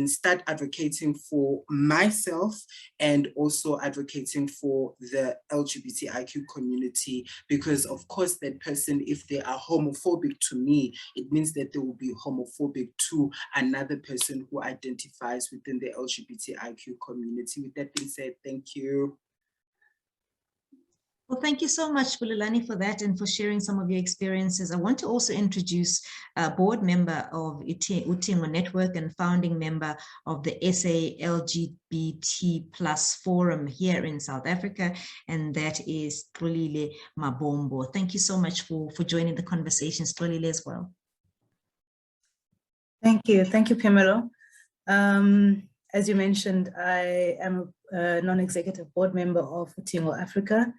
start advocating for myself and also advocating for the LGBTIQ community, because of course that person, if they are homophobic to me, it means that they will be homophobic to another person who identifies within the LGBTIQ community. With that being said, thank you. Well, thank you so much, Bulelani, for that and for sharing some of your experiences. I want to also introduce a board member of Utingo Network and founding member of the SA LGBT Plus Forum here in South Africa, and that is Xolile Mabombo. Thank you so much for joining the conversation, Xolile, as well. Thank you, Pamela. As you mentioned, I am a non-executive board member of Utingo Africa.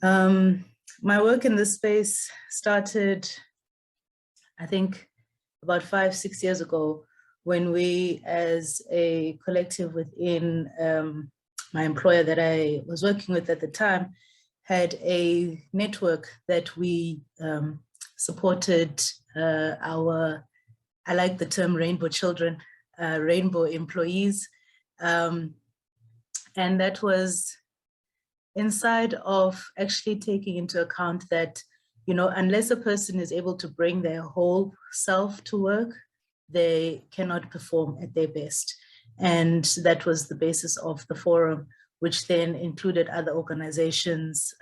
My work in this space started, I think, about 5-6 years ago, when we, as a collective within my employer that I was working with at the time, had a network that we supported I like the term rainbow children, rainbow employees. And that was inside of actually taking into account that, unless a person is able to bring their whole self to work, they cannot perform at their best. And that was the basis of the forum, which then included other organizations.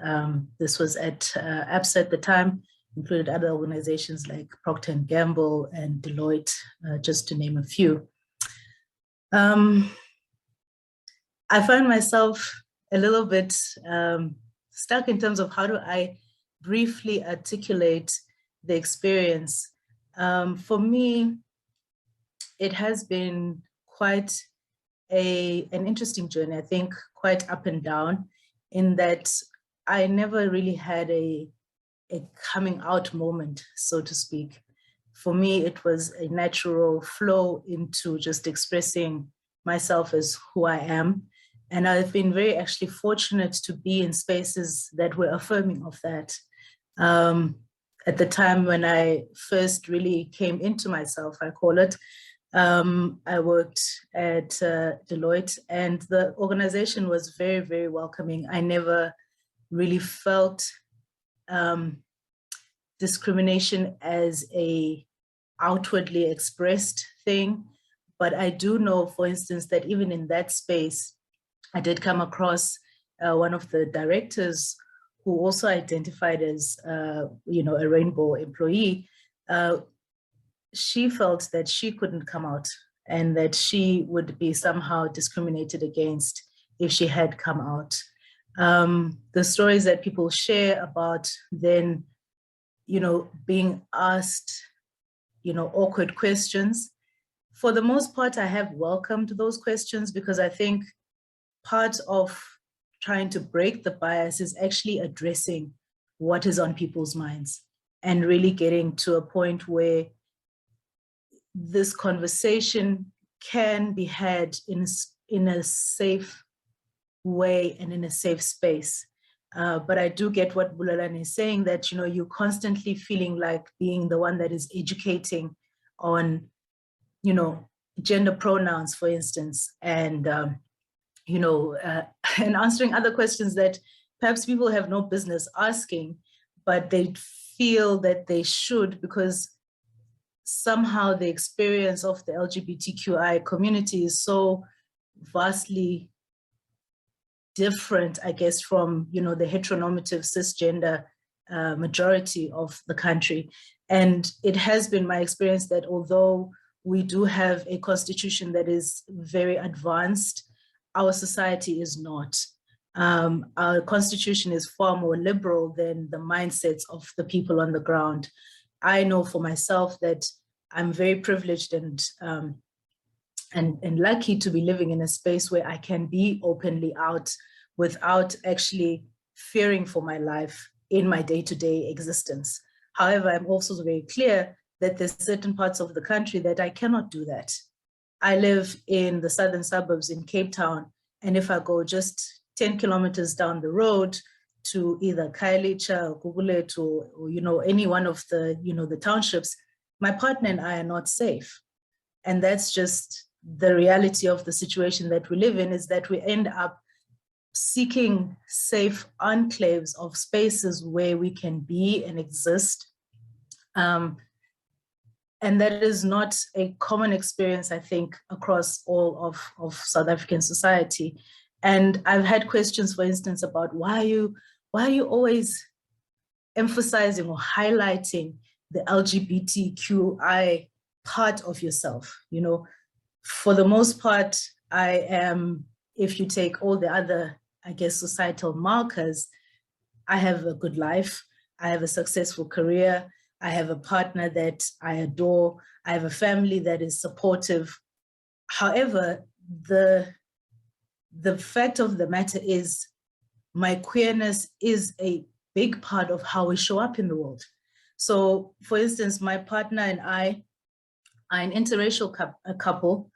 This was at APSA at the time, included other organizations like Procter & Gamble and Deloitte, just to name a few. I find myself a little bit stuck in terms of how do I briefly articulate the experience. For me, it has been quite an interesting journey, I think, quite up and down, in that I never really had a coming out moment, so to speak. For me, it was a natural flow into just expressing myself as who I am. And I've been very actually fortunate to be in spaces that were affirming of that. At the time when I first really came into myself, I call it, I worked at Deloitte, and the organization was very, very welcoming. I never really felt discrimination as a outwardly expressed thing. But I do know, for instance, that even in that space, I did come across one of the directors who also identified as, a rainbow employee. She felt that she couldn't come out and that she would be somehow discriminated against if she had come out. The stories that people share about then, being asked, awkward questions. For the most part, I have welcomed those questions, because I think part of trying to break the bias is actually addressing what is on people's minds and really getting to a point where this conversation can be had in a safe way and in a safe space. But I do get what Bulelani is saying, that, you're constantly feeling like being the one that is educating on, gender pronouns, for instance, and, and answering other questions that perhaps people have no business asking, but they feel that they should, because somehow the experience of the LGBTQI community is so vastly different, I guess, from, the heteronormative cisgender majority of the country. And it has been my experience that although we do have a constitution that is very advanced, our society is not. Our constitution is far more liberal than the mindsets of the people on the ground. I know for myself that I'm very privileged and lucky to be living in a space where I can be openly out without actually fearing for my life in my day-to-day existence. However, I'm also very clear that there's certain parts of the country that I cannot do that. I live in the southern suburbs in Cape Town, and if I go just 10 kilometers down the road to either Khayelitsha or Gugulethu or any one of the the townships, my partner and I are not safe. And that's just the reality of the situation that we live in, is that we end up seeking safe enclaves of spaces where we can be and exist. And that is not a common experience, I think, across all of South African society. And I've had questions, for instance, about why why are you always emphasizing or highlighting the LGBTQI part of yourself? You know, for the most part, I am, if you take all the other, I guess, societal markers, I have a good life, I have a successful career, I have a partner that I adore, I have a family that is supportive. However, the fact of the matter is my queerness is a big part of how we show up in the world. So for instance, my partner and I are an interracial couple.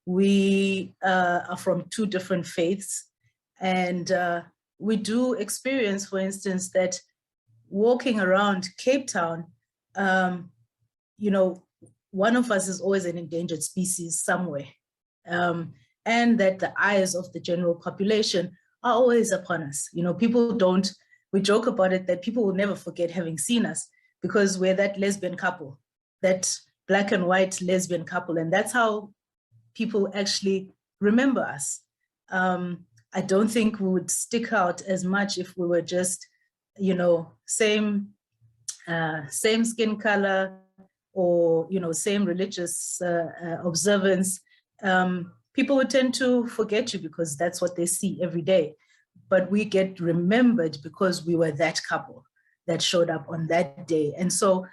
We are from two different faiths, and we do experience, for instance, that walking around Cape Town, you know, one of us is always an endangered species somewhere, and that the eyes of the general population are always upon us. You know, people don't, we joke about it that people will never forget having seen us because we're that lesbian couple, that black and white lesbian couple, and that's how people actually remember us. I don't think we would stick out as much if we were just, you know, same skin color, or, you know, same religious observance. People would tend to forget you because that's what they see every day. But we get remembered because we were that couple that showed up on that day. And so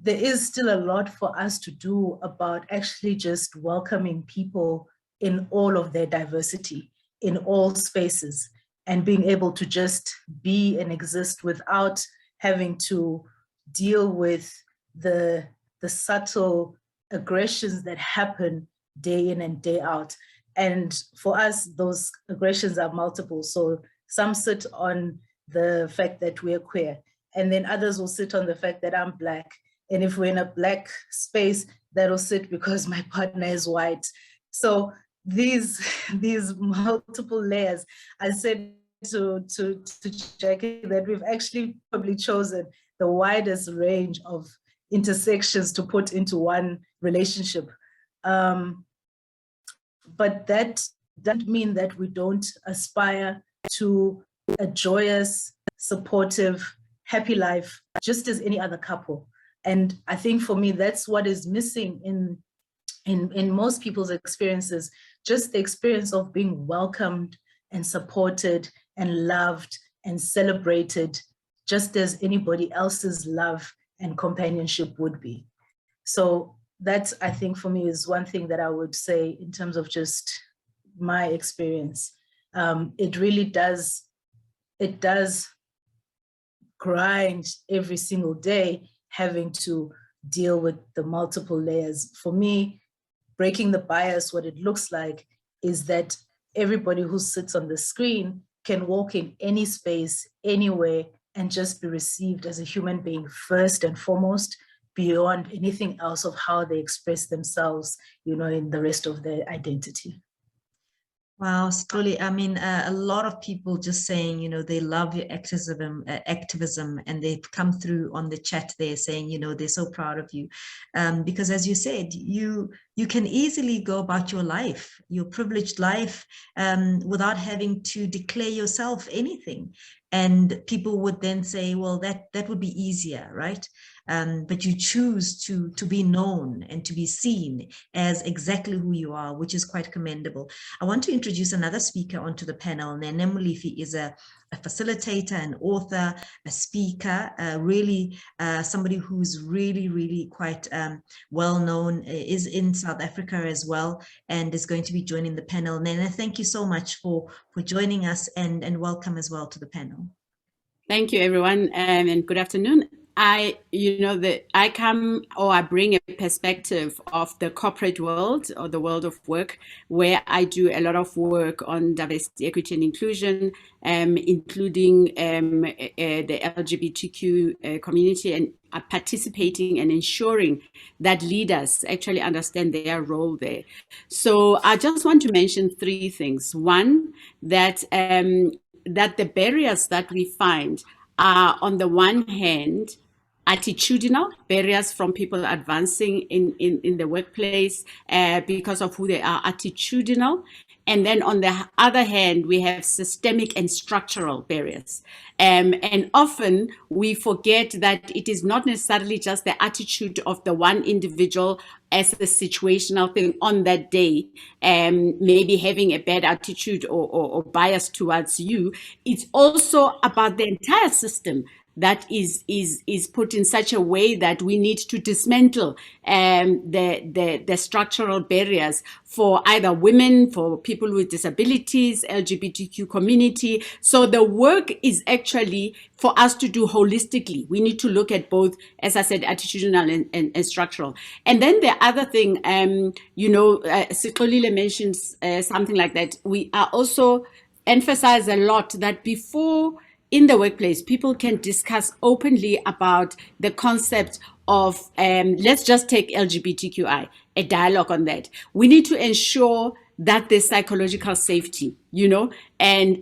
there is still a lot for us to do about actually just welcoming people in all of their diversity, in all spaces, and being able to just be and exist without having to deal with the subtle aggressions that happen day in and day out. And for us, those aggressions are multiple. So some sit on the fact that we're queer, and then others will sit on the fact that I'm Black. And if we're in a Black space, that'll sit because my partner is white. So these multiple layers, I said to Jackie that we've actually probably chosen the widest range of intersections to put into one relationship. But that doesn't mean that we don't aspire to a joyous, supportive, happy life, just as any other couple. And I think for me, that's what is missing in most people's experiences, just the experience of being welcomed and supported and loved and celebrated, just as anybody else's love and companionship would be. So that, I think, for me is one thing that I would say in terms of just my experience. It really does, it does grind every single day having to deal with the multiple layers. For me, breaking the bias, what it looks like is that everybody who sits on the screen can walk in any space, anywhere, and just be received as a human being first and foremost, beyond anything else of how they express themselves, you know, in the rest of their identity. Wow, Sicoli, I mean, a lot of people just saying, you know, they love your activism, and they've come through on the chat there saying, you know, they're so proud of you. Because as you said, you can easily go about your life, your privileged life, without having to declare yourself anything. And people would then say, well, that would be easier, right? But you choose to be known and to be seen as exactly who you are, which is quite commendable. I want to introduce another speaker onto the panel. Nene Molefi is a facilitator, an author, a speaker, really somebody who's really quite well known, is in South Africa as well, and is going to be joining the panel. Nene, thank you so much for joining us, and welcome as well to the panel. Thank you, everyone, and good afternoon. I bring a perspective of the corporate world or the world of work, where I do a lot of work on diversity, equity, and inclusion, including the LGBTQ community, and participating and ensuring that leaders actually understand their role there. So I just want to mention three things. One, that the barriers that we find are, on the one hand, attitudinal barriers from people advancing in the workplace because of who they are, attitudinal. And then on the other hand, we have systemic and structural barriers. And often we forget that it is not necessarily just the attitude of the one individual as a situational thing on that day, maybe having a bad attitude or bias towards you. It's also about the entire system that is put in such a way that we need to dismantle the structural barriers for either women, for people with disabilities, LGBTQ community. So the work is actually for us to do holistically. We need to look at both, as I said, attitudinal and structural. And then the other thing, Sikolile mentions something like that. We are also emphasize a lot that before in the workplace, people can discuss openly about the concept of, let's just take LGBTQI, a dialogue on that. We need to ensure that there's psychological safety, and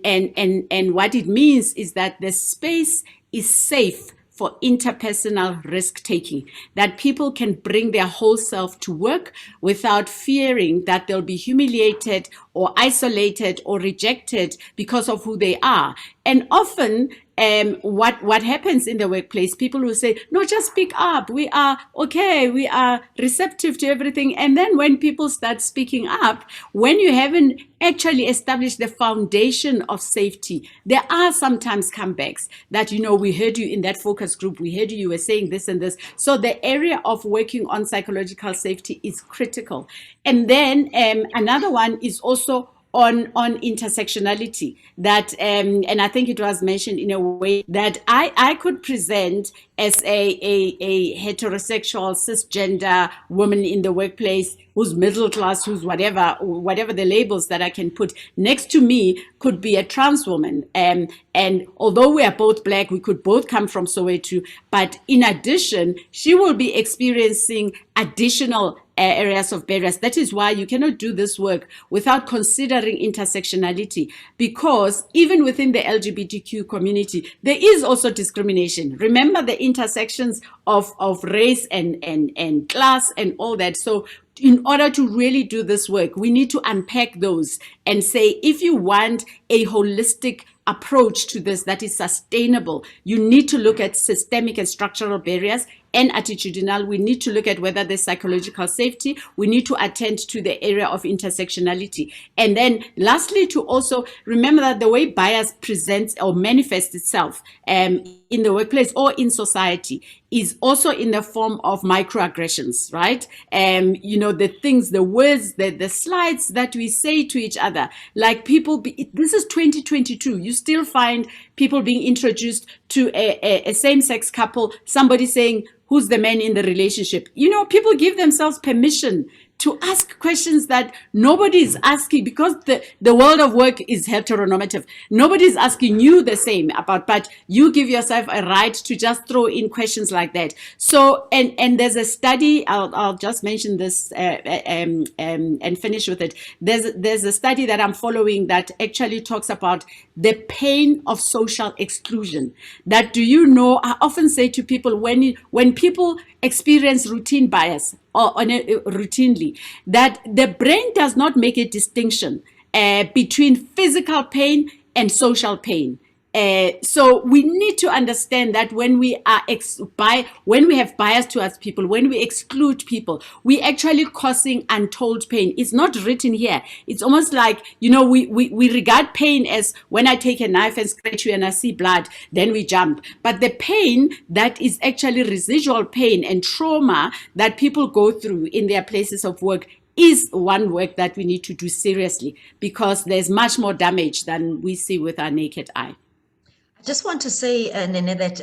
what it means is that the space is safe for interpersonal risk-taking, that people can bring their whole self to work without fearing that they'll be humiliated or isolated or rejected because of who they are. And often what happens in the workplace, people will say, no, just speak up. We are okay. We are receptive to everything. And then when people start speaking up, when you haven't actually established the foundation of safety, there are sometimes comebacks that, we heard you in that focus group. We heard you were saying this and this. So the area of working on psychological safety is critical. And then another one is also on intersectionality, that and I think it was mentioned in a way that I could present as a heterosexual cisgender woman in the workplace who's middle class, who's whatever the labels that I can put next to me could be a trans woman. And although we are both Black, we could both come from Soweto, but in addition, she will be experiencing additional areas of barriers. That is why you cannot do this work without considering intersectionality, because even within the LGBTQ community, there is also discrimination. Remember the intersections of race and class and all that. So in order to really do this work, we need to unpack those and say, if you want a holistic approach to this that is sustainable, you need to look at systemic and structural barriers and attitudinal. We need to look at whether there's psychological safety. We need to attend to the area of intersectionality. And then lastly, to also remember that the way bias presents or manifests itself in the workplace or in society is also in the form of microaggressions, right? The things, the words, the slides that we say to each other, like this is 2022, you still find people being introduced to a same-sex couple, somebody saying, who's the man in the relationship? People give themselves permission to ask questions that nobody is asking, because the world of work is heteronormative. Nobody is asking you the same about, but you give yourself a right to just throw in questions like that. So, and there's a study, I'll just mention this and finish with it. There's a study that I'm following that actually talks about the pain of social exclusion. That, I often say to people, when people experience routine bias or routinely, that the brain does not make a distinction between physical pain and social pain. So we need to understand that when we are when we have bias towards people, when we exclude people, we actually causing untold pain. It's not written here. It's almost like, we regard pain as when I take a knife and scratch you and I see blood, then we jump. But the pain that is actually residual pain and trauma that people go through in their places of work is one work that we need to do seriously, because there's much more damage than we see with our naked eye. I just want to say, Nene, that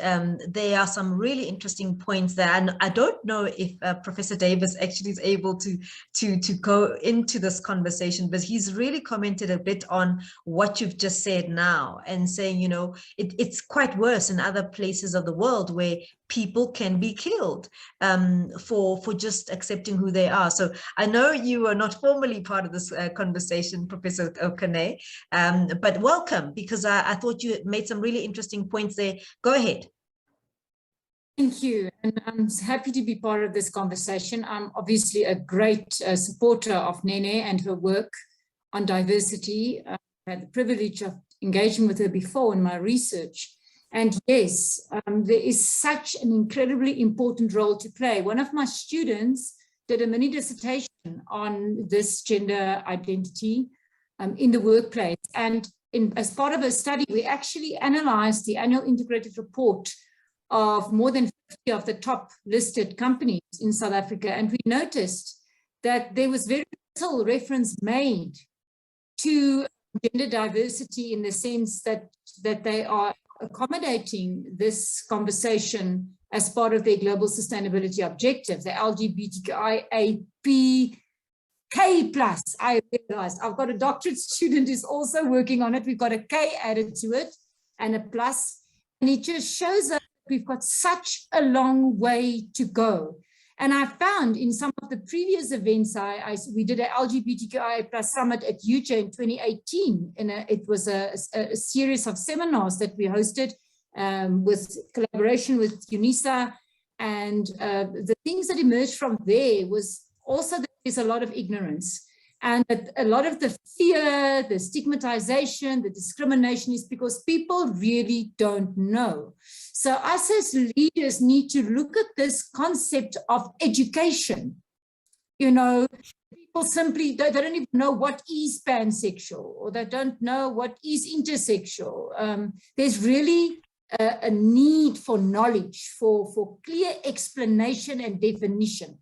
there are some really interesting points there, and I don't know if Professor Davis actually is able to go into this conversation, but he's really commented a bit on what you've just said now, and saying, it's quite worse in other places of the world where people can be killed for just accepting who they are. So I know you are not formally part of this conversation, Professor Okene, but welcome, because I thought you made some really interesting points there. Go ahead. Thank you, and I'm happy to be part of this conversation. I'm obviously a great supporter of Nene and her work on diversity. I had the privilege of engaging with her before in my research. And yes, there is such an incredibly important role to play. One of my students did a mini dissertation on this gender identity in the workplace. And as part of a study, we actually analyzed the annual integrated report of more than 50 of the top listed companies in South Africa. And we noticed that there was very little reference made to gender diversity in the sense that they are accommodating this conversation as part of their global sustainability objectives, the LGBTQIA+. I realized I've got a doctorate student who's also working on it. We've got a K added to it and a plus, and it just shows us we've got such a long way to go. And I found in some of the previous events, we did an LGBTQIA+ summit at UJ in 2018. And it was a series of seminars that we hosted with collaboration with UNISA. And the things that emerged from there was also that there's a lot of ignorance. And that a lot of the fear, the stigmatization, the discrimination is because people really don't know. So us as leaders need to look at this concept of education. You know, people simply, they don't even know what is pansexual, or they don't know what is intersexual. There's really a need for knowledge, for clear explanation and definition.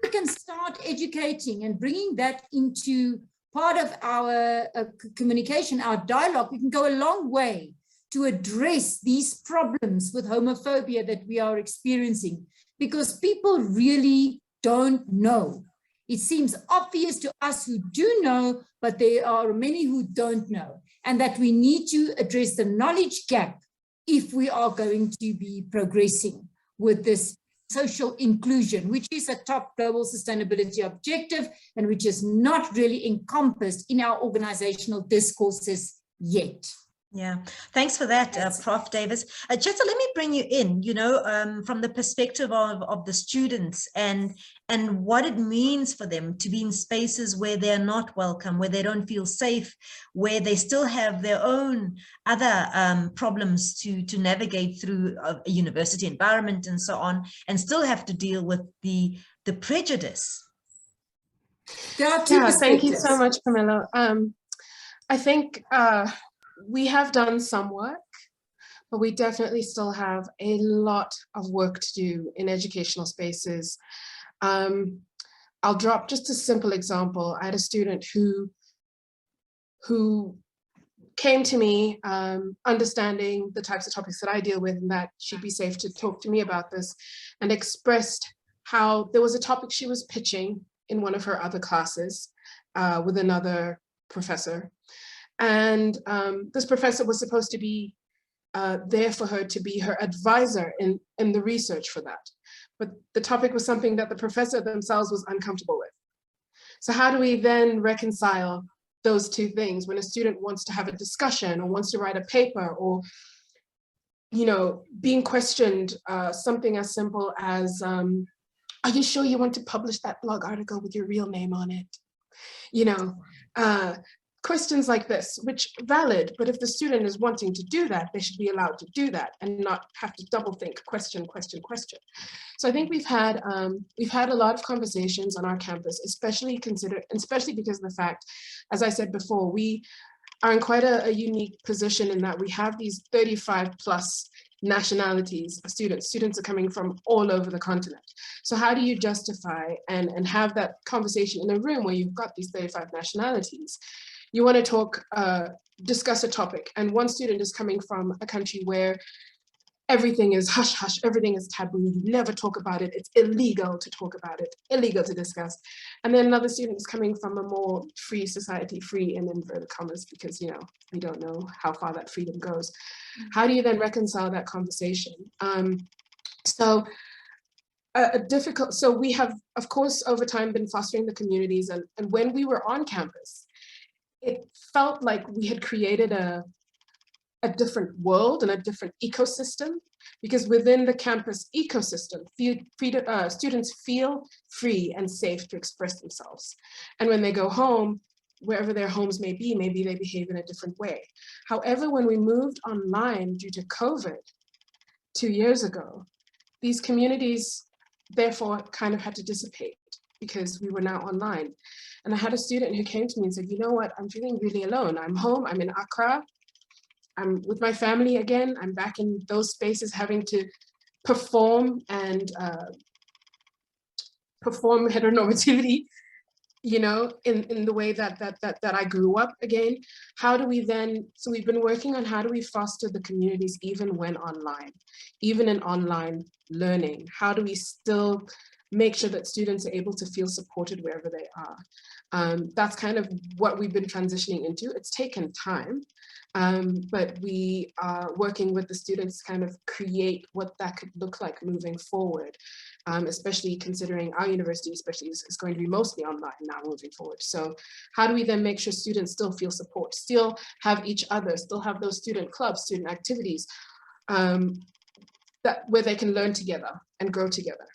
We can start educating and bringing that into part of our communication, our dialogue. We can go a long way to address these problems with homophobia that we are experiencing, because people really don't know. It seems obvious to us who do know, but there are many who don't know, and that we need to address the knowledge gap if we are going to be progressing with this social inclusion, which is a top global sustainability objective and which is not really encompassed in our organizational discourses yet. Yeah, thanks for that, Prof. Davis. Jetta, let me bring you in, you know, from the perspective of the students and what it means for them to be in spaces where they're not welcome, where they don't feel safe, where they still have their own other problems to navigate through a university environment and so on, and still have to deal with the prejudice. There are two perspectives. Thank you so much, Camilla. I think we have done some work, but we definitely still have a lot of work to do in educational spaces. I'll drop just a simple example. I had a student who came to me understanding the types of topics that I deal with and that she'd be safe to talk to me about this, and expressed how there was a topic she was pitching in one of her other classes with another professor. And this professor was supposed to be there for her to be her advisor in the research for that. But the topic was something that the professor themselves was uncomfortable with. So how do we then reconcile those two things when a student wants to have a discussion or wants to write a paper, or, you know, being questioned something as simple as, are you sure you want to publish that blog article with your real name on it? You know, questions like this, which valid, but if the student is wanting to do that, they should be allowed to do that and not have to double think, question. So I think we've had a lot of conversations on our campus, especially because of the fact, as I said before, we are in quite a unique position in that we have these 35 plus nationalities of students. Students are coming from all over the continent. So how do you justify and have that conversation in a room where you've got these 35 nationalities? You want to discuss a topic, and one student is coming from a country where everything is hush hush, everything is taboo, you never talk about it, it's illegal to talk about it, illegal to discuss. And then another student is coming from a more free society, free in inverted commas, because, you know, we don't know how far that freedom goes. How do you then reconcile that conversation? So we have, of course, over time been fostering the communities, and when we were on campus, it felt like we had created a different world and a different ecosystem, because within the campus ecosystem, students feel free and safe to express themselves. And when they go home, wherever their homes may be, maybe they behave in a different way. However, when we moved online due to COVID 2 years ago, these communities therefore kind of had to dissipate because we were now online. And I had a student who came to me and said, you know what, I'm feeling really alone. I'm home, I'm in Accra, I'm with my family again, I'm back in those spaces having to perform and perform heteronormativity, you know, in the way that I grew up again. How do we then, so we've been working on how do we foster the communities even when online, even in online learning? How do we still make sure that students are able to feel supported wherever they are? That's kind of what we've been transitioning into. It's taken time, but we are working with the students to kind of create what that could look like moving forward. Especially considering our university, especially is going to be mostly online now moving forward. So how do we then make sure students still feel support, still have each other, still have those student clubs, student activities, where they can learn together and grow together?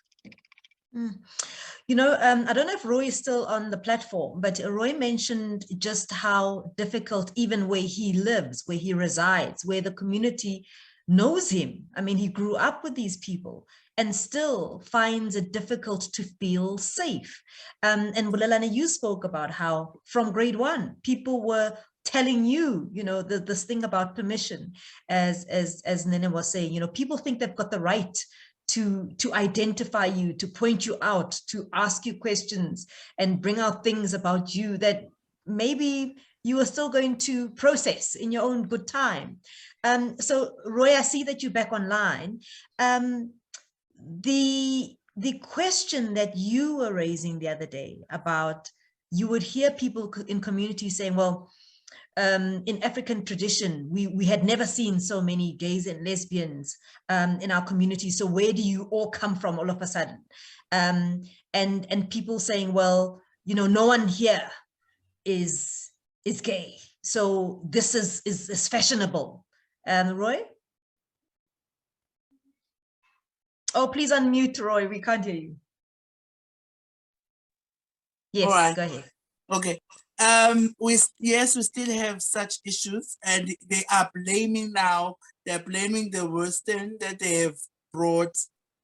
You know, I don't know if Roy is still on the platform, but Roy mentioned just how difficult, even where he lives, where he resides, where the community knows him. I mean, he grew up with these people and still finds it difficult to feel safe. And Bulelana, you spoke about how from grade 1, people were telling you, you know, this thing about permission, as Nene was saying, you know, people think they've got the right to identify you, to point you out, to ask you questions and bring out things about you that maybe you are still going to process in your own good time. So Roy, I see that you're back online. The question that you were raising the other day about, you would hear people in community saying, well, in African tradition, we had never seen so many gays and lesbians in our community. So where do you all come from all of a sudden? And people saying, well, you know, no one here is gay. So this is fashionable. Roy? Oh, please unmute, Roy. We can't hear you. Yes, All right. Go ahead. Okay. We still have such issues, and they are blaming now. They're blaming the Western that they have brought,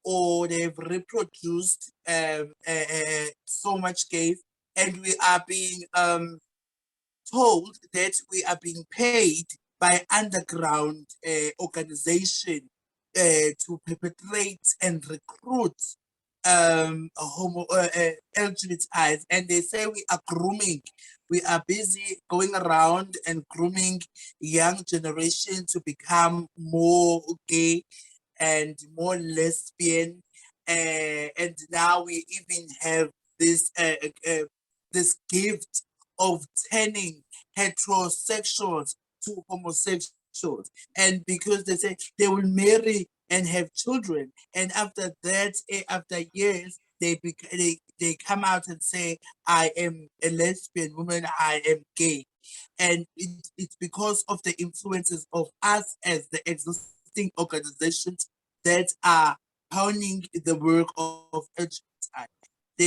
or they've reproduced so much gays, and we are being told that we are being paid by underground organization to perpetrate and recruit LGBTIs, and they say we are grooming. We are busy going around and grooming young generation to become more gay and more lesbian, and now we even have this this gift of turning heterosexuals to homosexuals, and because they say they will marry and have children, and after that, after years, they come out and say, I am a lesbian woman, I am gay. And it's because of the influences of us as the existing organizations that are honing the work of LGBTI.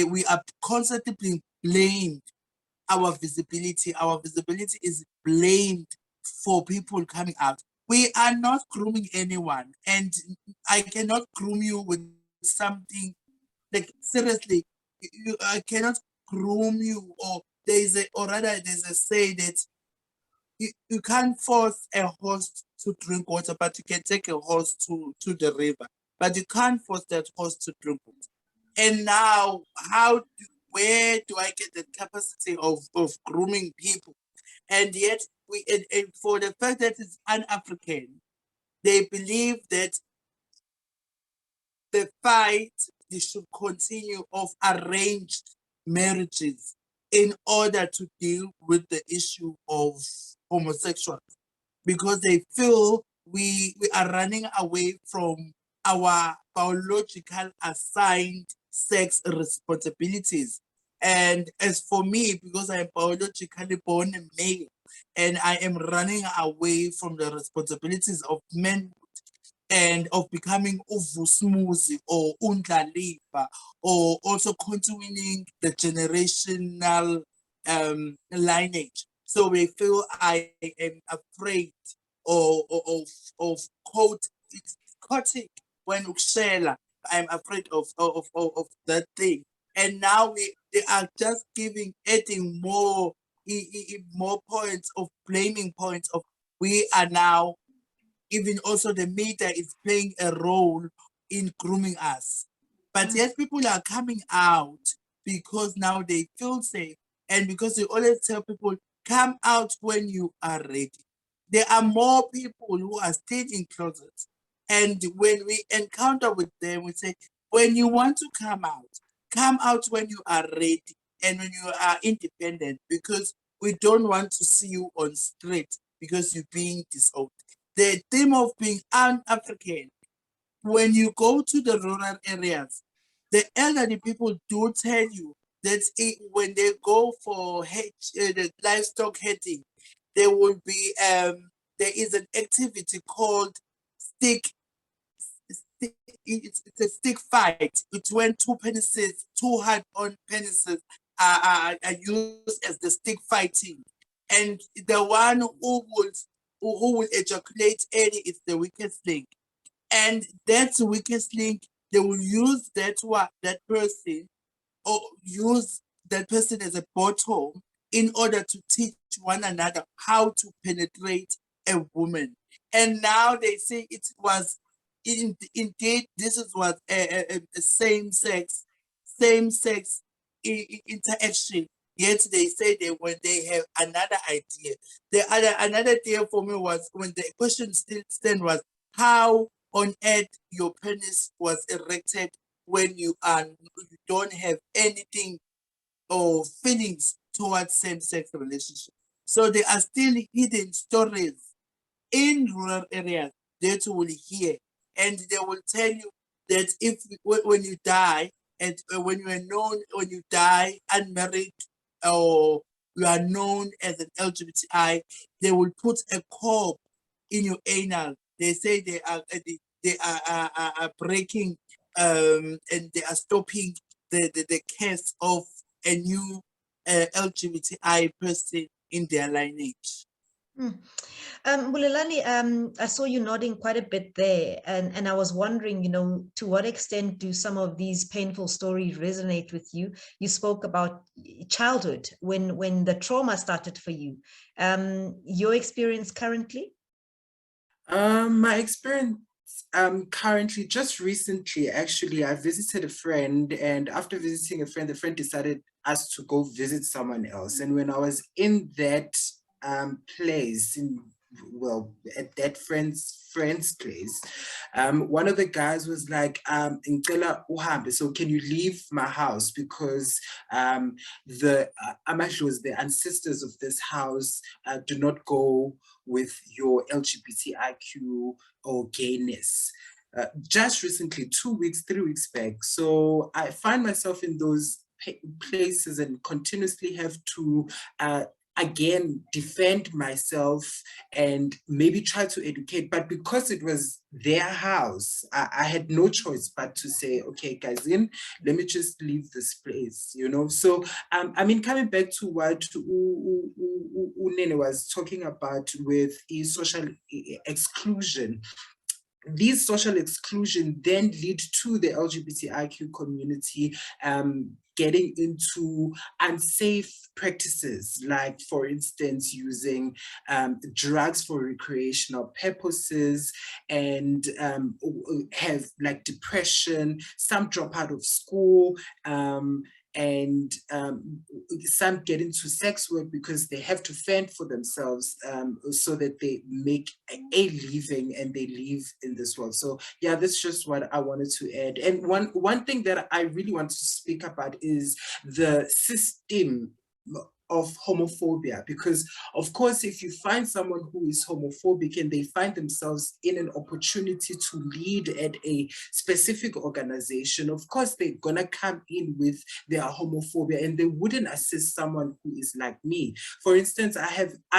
We are constantly being blamed. Our visibility is blamed for people coming out. We are not grooming anyone, and I cannot groom you with something like, seriously, I cannot groom you, or there's a say that you can't force a horse to drink water, but you can take a horse to the river, but you can't force that horse to drink water. And now, where do I get the capacity of grooming people? And yet, and for the fact that it's un-African, they believe that the fight should continue of arranged marriages in order to deal with the issue of homosexuals, because they feel we are running away from our biological assigned sex responsibilities. And as for me, because I am biologically born a male, and I am running away from the responsibilities of men and of becoming uvusmuzi or undlalifa, or also continuing the generational lineage. So we feel I am afraid of quoting when Ushela. I'm afraid of that thing. And now they are just adding more points of blaming points of we are now, even also the media is playing a role in grooming us. But yes, people are coming out because now they feel safe, and because we always tell people, come out when you are ready. There are more people who are still in closets. And when we encounter with them, we say, when you want to come out when you are ready and when you are independent, because we don't want to see you on street because you're being disowned. The theme of being an African, when you go to the rural areas, the elderly people do tell you that when they go for the livestock herding, there will be there is an activity called stick. It's a stick fight. It's when two hard-on penises are used as the stick fighting, and the one who will ejaculate early is the weakest link, and that's the weakest link. They will use that person, or use that person as a bottom in order to teach one another how to penetrate a woman. And now they say it was indeed this was a same-sex interaction. Yet they say that when they have another idea. Another idea for me was when the question still stand was how on earth your penis was erected when you don't have anything or feelings towards same-sex relationship. So there are still hidden stories in rural areas that you will hear, and they will tell you that when you die, and when you die unmarried, or you are known as an LGBTI, they will put a cork in your anal. They say they are breaking and they are stopping the case of a new LGBTI person in their lineage. Bulelani, I saw you nodding quite a bit there, and I was wondering, to what extent do some of these painful stories resonate with you? You spoke about childhood, when the trauma started for you. Your experience currently? My experience currently, just recently, actually, I visited a friend, and after visiting a friend, the friend decided us to go visit someone else. And when I was in that place, at that friend's place, one of the guys was like, "Ngicela uhambe, so can you leave my house, because the amashos, the ancestors of this house, do not go with your LGBTIQ or gayness." Just recently, 2 weeks, 3 weeks back. So I find myself in those places and continuously have to again defend myself and maybe try to educate, but because it was their house, I had no choice but to say, okay, guys, let me just leave this place, So I mean, coming back to what Unene was talking about with social exclusion, these social exclusion then lead to the LGBTIQ community getting into unsafe practices, like, for instance, using drugs for recreational purposes, and have like depression. Some drop out of school, and some get into sex work because they have to fend for themselves, so that they make a living and they live in this world. So yeah, that's just what I wanted to add. And one thing that I really want to speak about is the system of homophobia, because of course, if you find someone who is homophobic and they find themselves in an opportunity to lead at a specific organization, of course they're gonna come in with their homophobia, and they wouldn't assist someone who is like me. For instance, I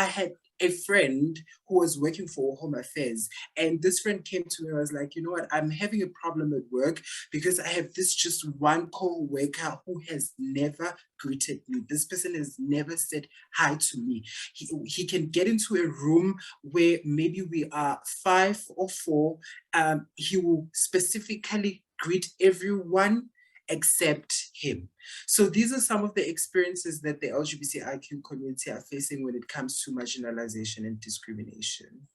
had a friend who was working for Home Affairs, and this friend came to me and was like, you know what, I'm having a problem at work because I have this just one co-worker who has never greeted me. This person has never said hi to me. He can get into a room where maybe we are 5 or 4. He will specifically greet everyone except him. So these are some of the experiences that the LGBTIQ community are facing when it comes to marginalization and discrimination.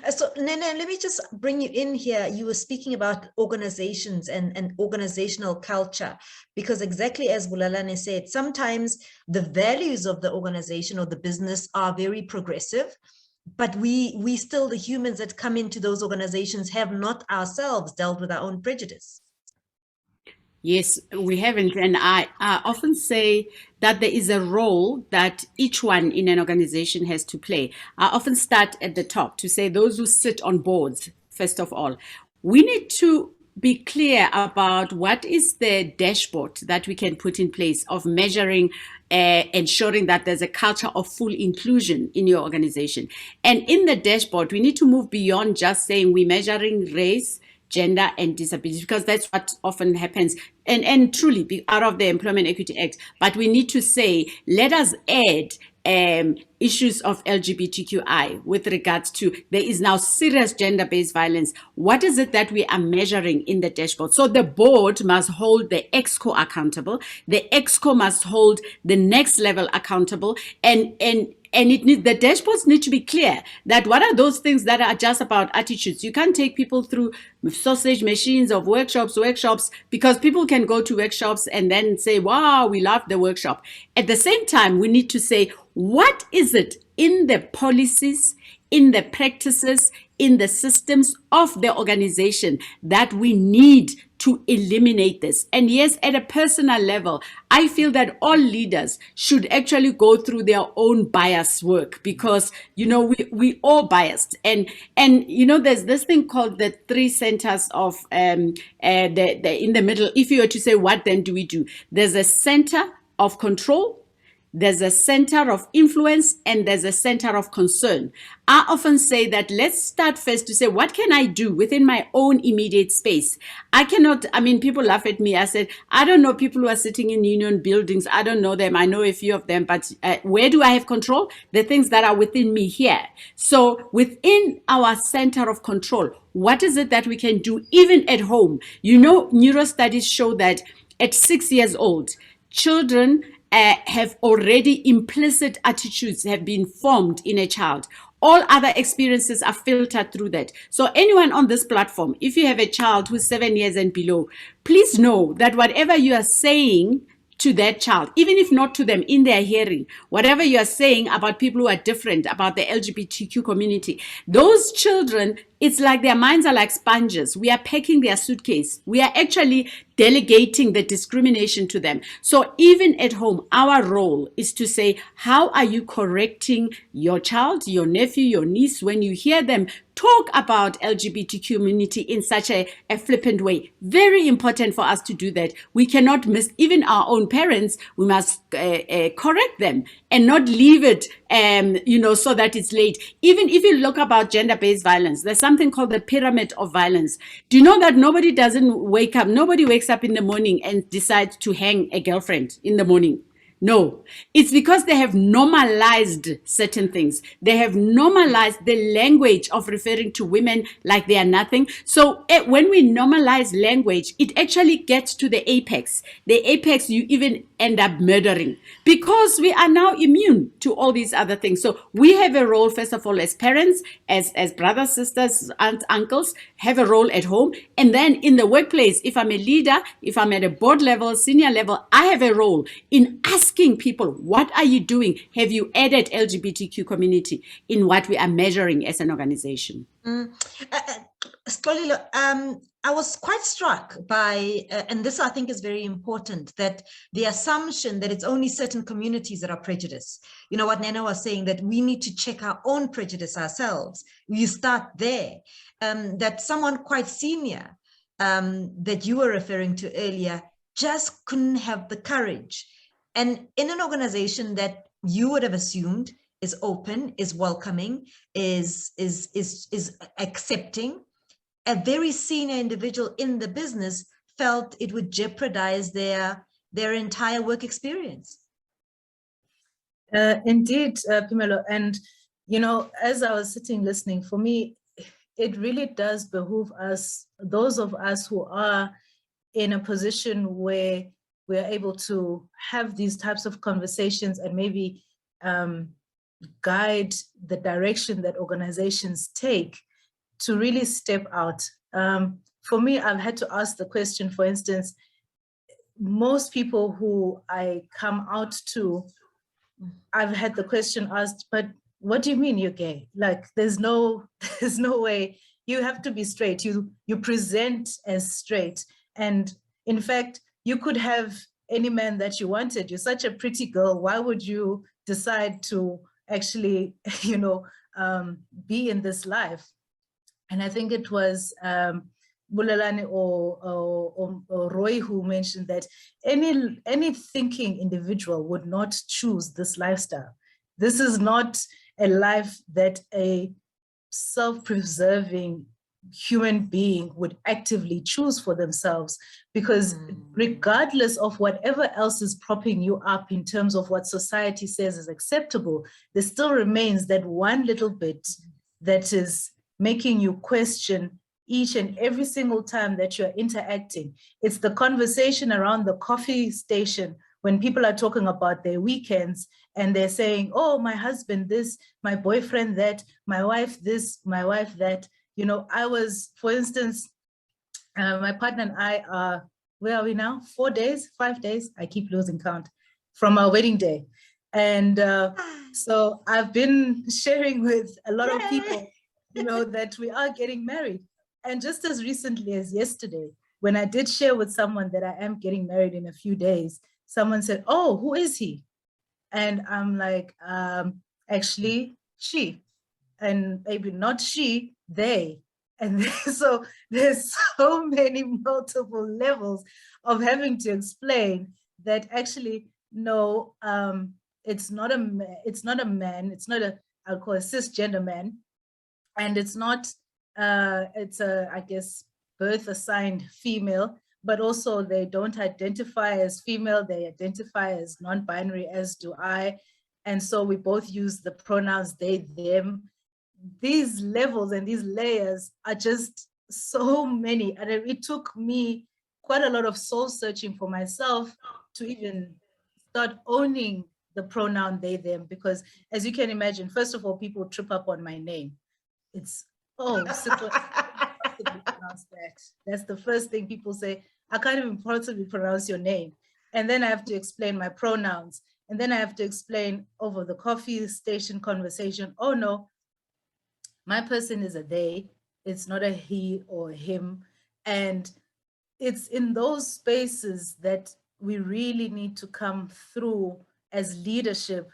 So Nene, let me just bring you in here. You were speaking about organizations and organizational culture, because exactly as Bulalane said, sometimes the values of the organization or the business are very progressive, but we still, the humans that come into those organizations, have not ourselves dealt with our own prejudice. Yes, we haven't. And I often say that there is a role that each one in an organization has to play. I often start at the top to say those who sit on boards, first of all. We need to be clear about what is the dashboard that we can put in place of measuring, ensuring that there's a culture of full inclusion in your organization. And in the dashboard, we need to move beyond just saying we're measuring race, gender and disability, because that's what often happens, and truly be out of the Employment Equity Act. But we need to say, let us add issues of LGBTQI with regards to, there is now serious gender-based violence. What is it that we are measuring in the dashboard? So the board must hold the EXCO accountable. The EXCO must hold the next level accountable, and the dashboards need to be clear that what are those things that are just about attitudes. You can't take people through sausage machines of workshops, because people can go to workshops and then say, wow, we love the workshop. At the same time, we need to say, what is it in the policies, in the practices, in the systems of the organization that we need to eliminate this? And yes, at a personal level, I feel that all leaders should actually go through their own bias work, because, you know, we all biased. And you know, there's this thing called the 3 centers of in the middle. If you were to say, what then do we do? There's a center of control, there's a center of influence, and there's a center of concern. I often say that let's start first to say, what can I do within my own immediate space? People laugh at me. I said, I don't know people who are sitting in union buildings. I don't know them. I know a few of them, but where do I have control? The things that are within me here. So within our center of control, what is it that we can do even at home? You know, neuro studies show that at 6 years old, children have already implicit attitudes have been formed in a child. All other experiences are filtered through that. So anyone on this platform, if you have a child who's 7 years and below, please know that whatever you are saying to that child, even if not to them, in their hearing, whatever you are saying about people who are different, about the LGBTQ community, those children, it's like their minds are like sponges. We are packing their suitcase. We are actually delegating the discrimination to them. So even at home, our role is to say, how are you correcting your child, your nephew, your niece, when you hear them talk about LGBT community in such a flippant way? Very important for us to do that. We cannot miss even our own parents. We must correct them and not leave it, so that it's late. Even if you look about gender-based violence, there's something called the pyramid of violence. Do you know that nobody wakes up in the morning and decides to hang a girlfriend in the morning? No, it's because they have normalized certain things. They have normalized the language of referring to women like they are nothing. So when we normalize language, it actually gets to the apex. The apex, you even end up murdering, because we are now immune to all these other things. So we have a role, first of all, as parents, as brothers, sisters, aunts, uncles, have a role at home. And then in the workplace, if I'm a leader, if I'm at a board level, senior level, I have a role in asking people, what are you doing? Have you added LGBTQ community in what we are measuring as an organization? Xolile, I was quite struck by, and this I think is very important, that the assumption that it's only certain communities that are prejudiced. You know what Nana was saying, that we need to check our own prejudice ourselves. You start there. That someone quite senior that you were referring to earlier just couldn't have the courage. And in an organization that you would have assumed is open, is welcoming, is accepting, a very senior individual in the business felt it would jeopardize their entire work experience. Indeed, Pimelo. And, you know, as I was sitting listening, for me, it really does behoove us, those of us who are in a position where we are able to have these types of conversations and maybe guide the direction that organizations take, to really step out. For me, I've had to ask the question, for instance, most people who I come out to, I've had the question asked, but what do you mean you're gay? Like, there's no way. You have to be straight. You present as straight. And in fact, you could have any man that you wanted. You're such a pretty girl. Why would you decide to actually, you know, be in this life? And I think it was Bulelani or Roy who mentioned that any thinking individual would not choose this lifestyle. This is not a life that a self-preserving human being would actively choose for themselves, because regardless of whatever else is propping you up in terms of what society says is acceptable, there still remains that one little bit that is making you question each and every single time that you're interacting. It's the conversation around the coffee station when people are talking about their weekends and they're saying, oh, my husband this, my boyfriend that, my wife this, my wife that. You know, I was, for instance, my partner and I are, where are we now? 4 days, 5 days? I keep losing count from our wedding day. And so I've been sharing with a lot of people, you know, that we are getting married. And just as recently as yesterday, when I did share with someone that I am getting married in a few days, someone said, oh, who is he? And I'm like, actually, she. And maybe not she, they. And so there's so many multiple levels of having to explain that actually, no, it's not a man, it's not a, I'll call a cisgender man. And it's not, it's a, I guess, birth assigned female, but also they don't identify as female, they identify as non-binary, as do I. And so we both use the pronouns they, them. These levels and these layers are just so many. And it took me quite a lot of soul searching for myself to even start owning the pronoun they, them, because as you can imagine, first of all, people trip up on my name. It's, oh, possibly pronounce that. That's the first thing people say. I can't even possibly pronounce your name. And then I have to explain my pronouns. And then I have to explain over the coffee station conversation, oh no, my person is a they, it's not a he or a him. And it's in those spaces that we really need to come through as leadership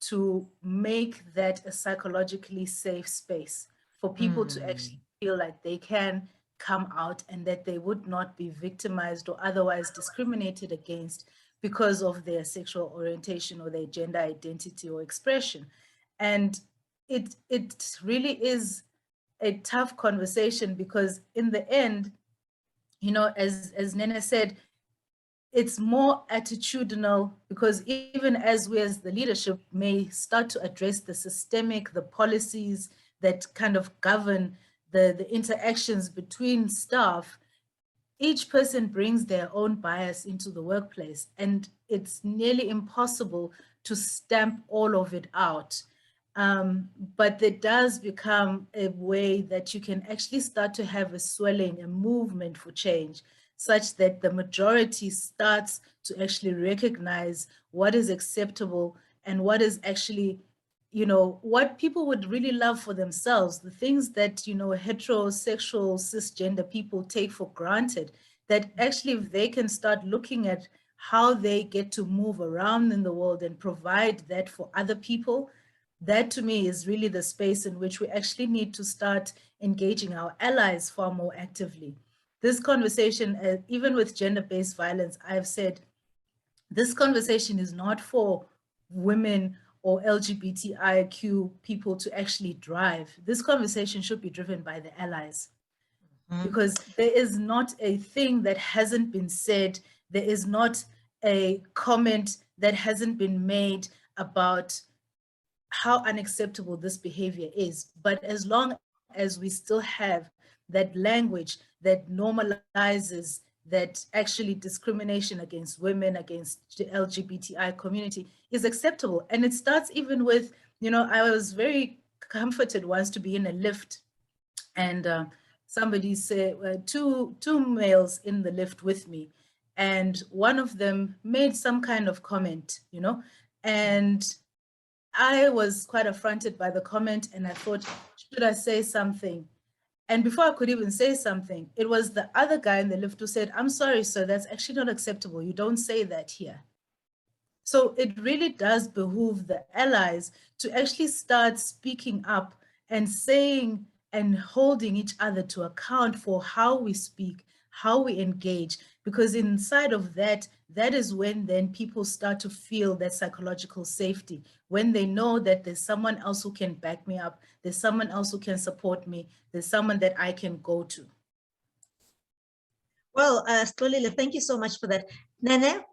to make that a psychologically safe space for people to actually feel like they can come out and that they would not be victimized or otherwise discriminated against because of their sexual orientation or their gender identity or expression. And it really is a tough conversation, because in the end, you know, as Nene said, it's more attitudinal, because even as we as the leadership may start to address the systemic, the policies that kind of govern the interactions between staff, each person brings their own bias into the workplace, and it's nearly impossible to stamp all of it out. But there does become a way that you can actually start to have a swelling, a movement for change, such that the majority starts to actually recognize what is acceptable and what is actually, you know, what people would really love for themselves, the things that, you know, heterosexual cisgender people take for granted, that actually if they can start looking at how they get to move around in the world and provide that for other people, that to me is really the space in which we actually need to start engaging our allies far more actively. This conversation, even with gender-based violence, I've said, this conversation is not for women or LGBTIQ people to actually drive. This conversation should be driven by the allies, because there is not a thing that hasn't been said. There is not a comment that hasn't been made about how unacceptable this behavior is. But as long as we still have that language that normalizes that actually discrimination against women, against the LGBTI community is acceptable. And it starts even with, you know, I was very comforted once to be in a lift, and somebody said, two males in the lift with me, and one of them made some kind of comment, you know, and I was quite affronted by the comment, and I thought, should I say something? And before I could even say something, it was the other guy in the lift who said, I'm sorry, sir, that's actually not acceptable. You don't say that here. So it really does behoove the allies to actually start speaking up and saying and holding each other to account for how we speak, how we engage, because inside of that, that is when then people start to feel that psychological safety, when they know that there's someone else who can back me up, there's someone else who can support me, there's someone that I can go to. Well, Stolile, thank you so much for that. Nene,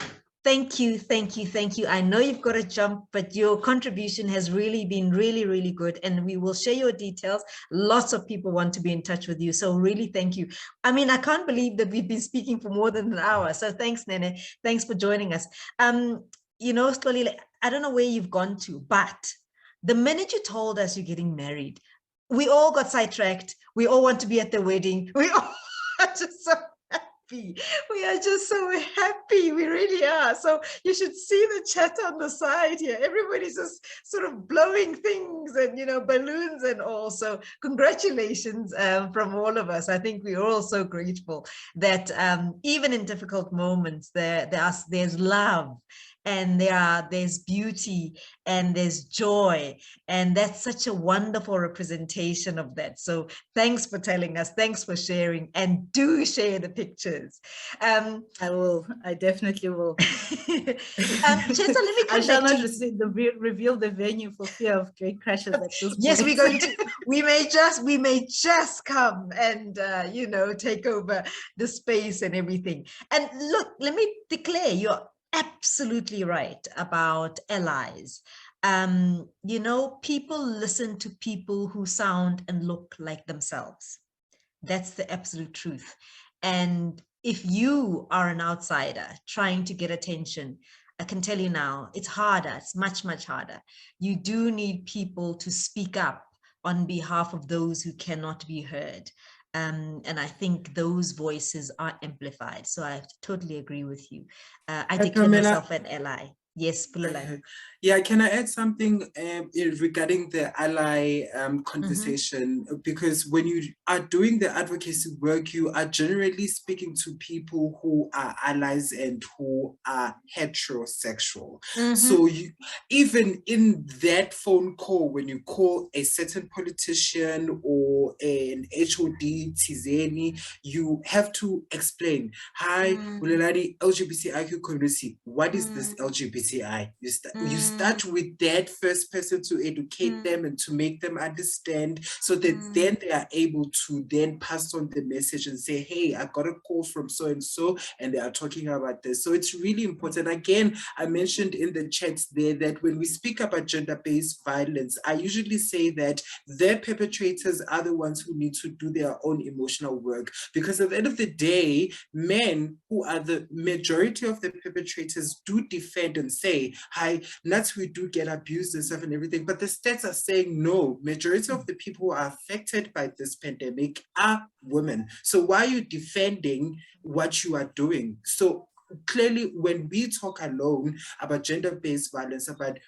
thank you, thank you, thank you. I know you've got to jump, but your contribution has really been really, really good, and we will share your details. Lots of people want to be in touch with you, so really thank you. I mean, I can't believe that we've been speaking for more than an hour, so thanks, Nene. Thanks for joining us. You know, Stolile, I don't know where you've gone to, but the minute you told us you're getting married, we all got sidetracked. We all want to be at the wedding. We all are just so happy. We are just so happy. We really are. So you should see the chat on the side here. Everybody's just sort of blowing things and, you know, balloons and all. So congratulations from all of us. I think we're all so grateful that even in difficult moments, there's love. And there's beauty and there's joy, and that's such a wonderful representation of that. So thanks for telling us, thanks for sharing, and do share the pictures. I will, I definitely will. Chesa, let me come I shall back not reveal the venue for fear of great crashes at this Yes, point. we're going to, we may just come and, you know, take over the space and everything. And look, let me declare, you're absolutely right about allies. You know, people listen to people who sound and look like themselves. That's the absolute truth. And if you are an outsider trying to get attention, I can tell you now, it's harder. It's much, much harder. You do need people to speak up on behalf of those who cannot be heard. And I think those voices are amplified. So I totally agree with you. I declare myself an ally. Yes, Pulala. Yeah, can I add something regarding the ally conversation? Because when you are doing the advocacy work, you are generally speaking to people who are allies and who are heterosexual. So you, even in that phone call, when you call a certain politician or an HOD, Tizeni, you have to explain, hi, Bulelari LGBTIQ community, what is this LGBTI? You start with that first person to educate them and to make them understand, so that then they are able to then pass on the message and say, hey, I got a call from so-and-so and they are talking about this. So it's really important. Again, I mentioned in the chats there that when we speak about gender-based violence, I usually say that the perpetrators are the ones who need to do their own emotional work, because at the end of the day, men, who are the majority of the perpetrators, do defend and say, hi, nuts, we do get abused and stuff and everything, but the stats are saying no, majority of the people who are affected by this pandemic are women. So why are you defending what you are doing? So clearly, when we talk alone about gender-based violence, about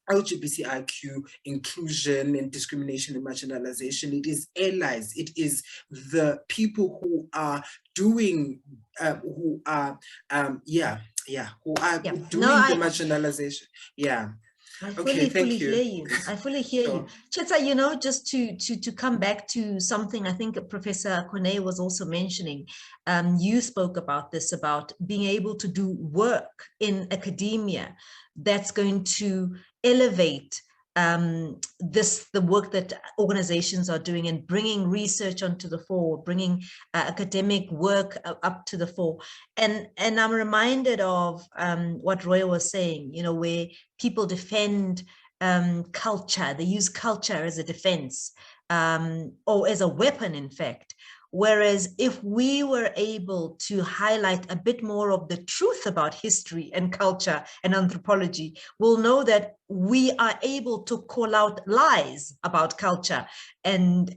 LGBTIQ inclusion and discrimination and marginalization, it is allies, it is the people who are doing, who are doing the marginalization. Yeah. I fully hear you. I fully hear you. Chetsa, you know, just to come back to something I think Professor Kone was also mentioning, you spoke about this, about being able to do work in academia that's going to elevate the work that organizations are doing and bringing research onto the fore, bringing academic work up to the fore. And I'm reminded of what Roya was saying, you know, where people defend culture, they use culture as a defense or as a weapon, in fact. Whereas if we were able to highlight a bit more of the truth about history and culture and anthropology, we'll know that we are able to call out lies about culture and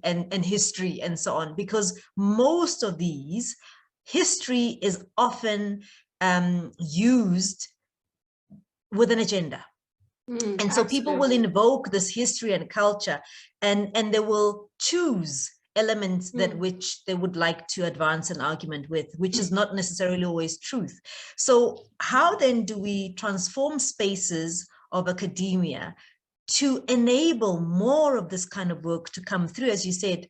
history and so on, because most of these, history is often used with an agenda. And so people will invoke this history and culture, and they will choose elements that which they would like to advance an argument with, which is not necessarily always truth. So how then do we transform spaces of academia to enable more of this kind of work to come through? As you said,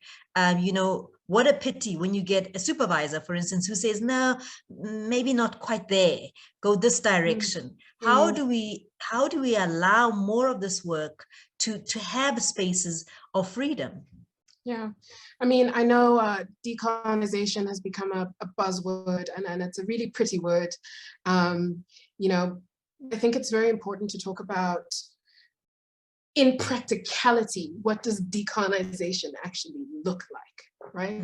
you know, what a pity when you get a supervisor, for instance, who says, no, maybe not quite there, go this direction. How do we allow more of this work to have spaces of freedom? Yeah, I mean, I know decolonization has become a buzzword, and it's a really pretty word. You know, I think it's very important to talk about, in practicality, what does decolonization actually look like, right?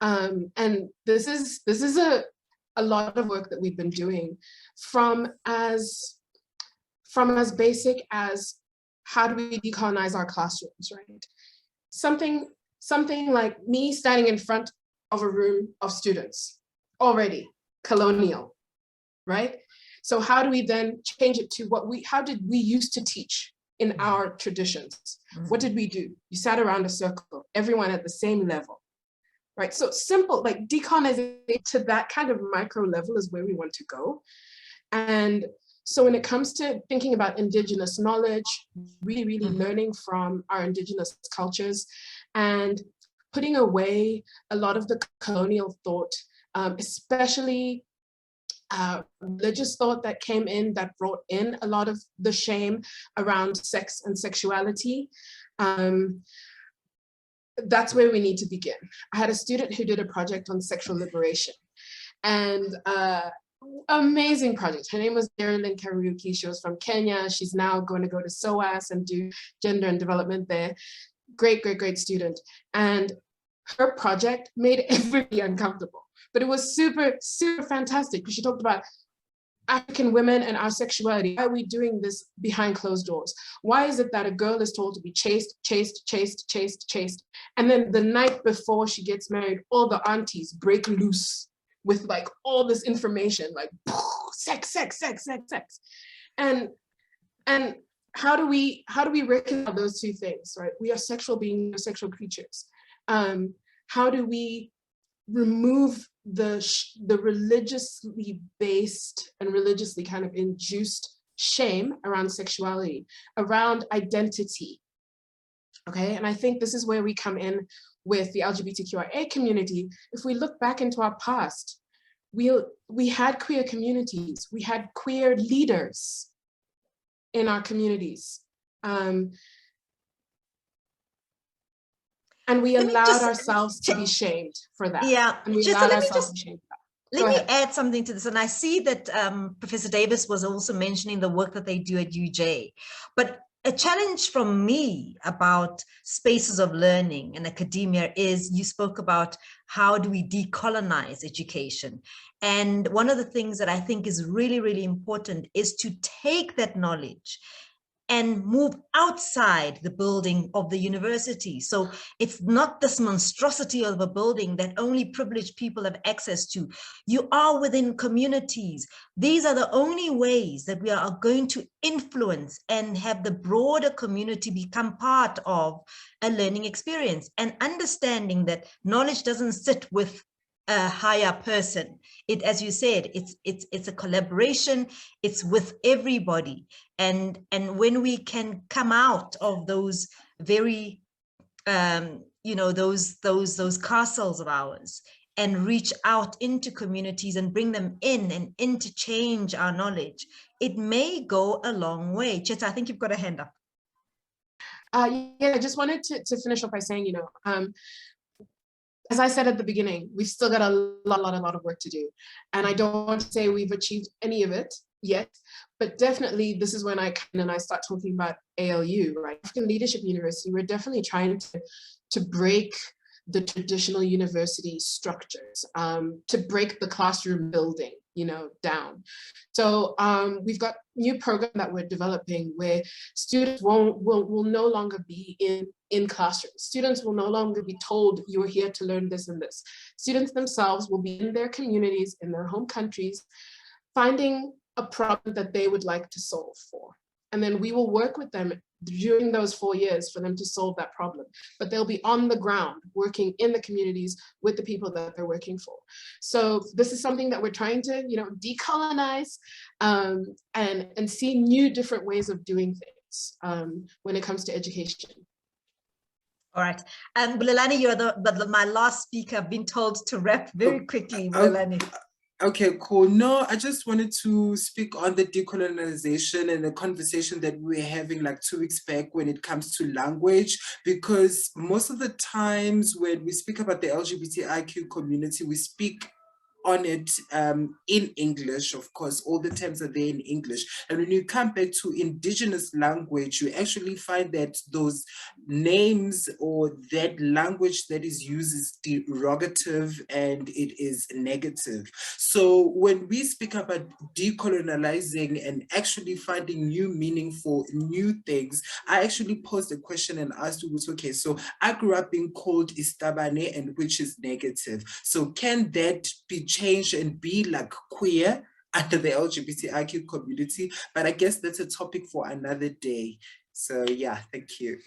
And this is a lot of work that we've been doing, from as basic as how do we decolonize our classrooms, right? Something like me standing in front of a room of students, already colonial, right? So how do we then change it to how did we used to teach in our traditions? What did we do? You sat around a circle, everyone at the same level, right? So simple, like decolonizing to that kind of micro level is where we want to go. And so when it comes to thinking about Indigenous knowledge, really learning from our Indigenous cultures and putting away a lot of the colonial thought, especially religious thought that came in, that brought in a lot of the shame around sex and sexuality. That's where we need to begin. I had a student who did a project on sexual liberation, and amazing project. Her name was Darylyn Kariuki. She was from Kenya. She's now going to go to SOAS and do gender and development there. Great student. And her project made everybody uncomfortable, but it was super fantastic, because she talked about African women and our sexuality. Why are we doing this behind closed doors? Why is it that a girl is told to be chaste, and then the night before she gets married, all the aunties break loose with like all this information, like sex. And how do we reconcile those two things, right? We are sexual beings, we're sexual creatures. How do we remove the religiously based and religiously kind of induced shame around sexuality, around identity? Okay, and I think this is where we come in with the LGBTQIA community. If we look back into our past, we had queer communities, we had queer leaders in our communities. And we allowed ourselves to be shamed for that. Yeah, and we allowed ourselves to be shamed for that. Let me add something to this. And I see that Professor Davis was also mentioning the work that they do at UJ. But a challenge from me about spaces of learning and academia is, you spoke about how do we decolonize education. And one of the things that I think is really important is to take that knowledge and move outside the building of the university. So it's not this monstrosity of a building that only privileged people have access to. You are within communities. These are the only ways that we are going to influence and have the broader community become part of a learning experience, and understanding that knowledge doesn't sit with a higher person. It, as you said, it's a collaboration. It's with everybody, and when we can come out of those very, you know, those castles of ours, and reach out into communities and bring them in and interchange our knowledge, it may go a long way. Cheta, I think you've got a hand up. Yeah, I just wanted to finish up by saying, as I said at the beginning, we've still got a lot of work to do. And I don't want to say we've achieved any of it yet, but definitely this is when I start talking about ALU, right? African Leadership University, we're definitely trying to break the traditional university structures, to break the classroom building, down. So we've got new program that we're developing where students will no longer be in classrooms. Students will no longer be told you're here to learn this and this. Students themselves will be in their communities, in their home countries, finding a problem that they would like to solve for. And then we will work with them during those 4 years for them to solve that problem. But they'll be on the ground, working in the communities with the people that they're working for. So this is something that we're trying to, decolonize and see new different ways of doing things when it comes to education. All right. And Bulelani, you're my last speaker. I've been told to wrap very quickly, Bulelani. Okay, cool. No, I just wanted to speak on the decolonization and the conversation that we were having like 2 weeks back when it comes to language, because most of the times when we speak about the LGBTIQ community, we speak on it in English. Of course, all the terms are there in English. And when you come back to indigenous language, you actually find that those names or that language that is used is derogative and it is negative. So when we speak about decolonizing and actually finding new meaning for new things, I actually posed a question and asked you, okay, so I grew up being called Istabane, and which is negative. So can that be changed and be like queer under the LGBTIQ community? But I guess that's a topic for another day. So yeah, thank you.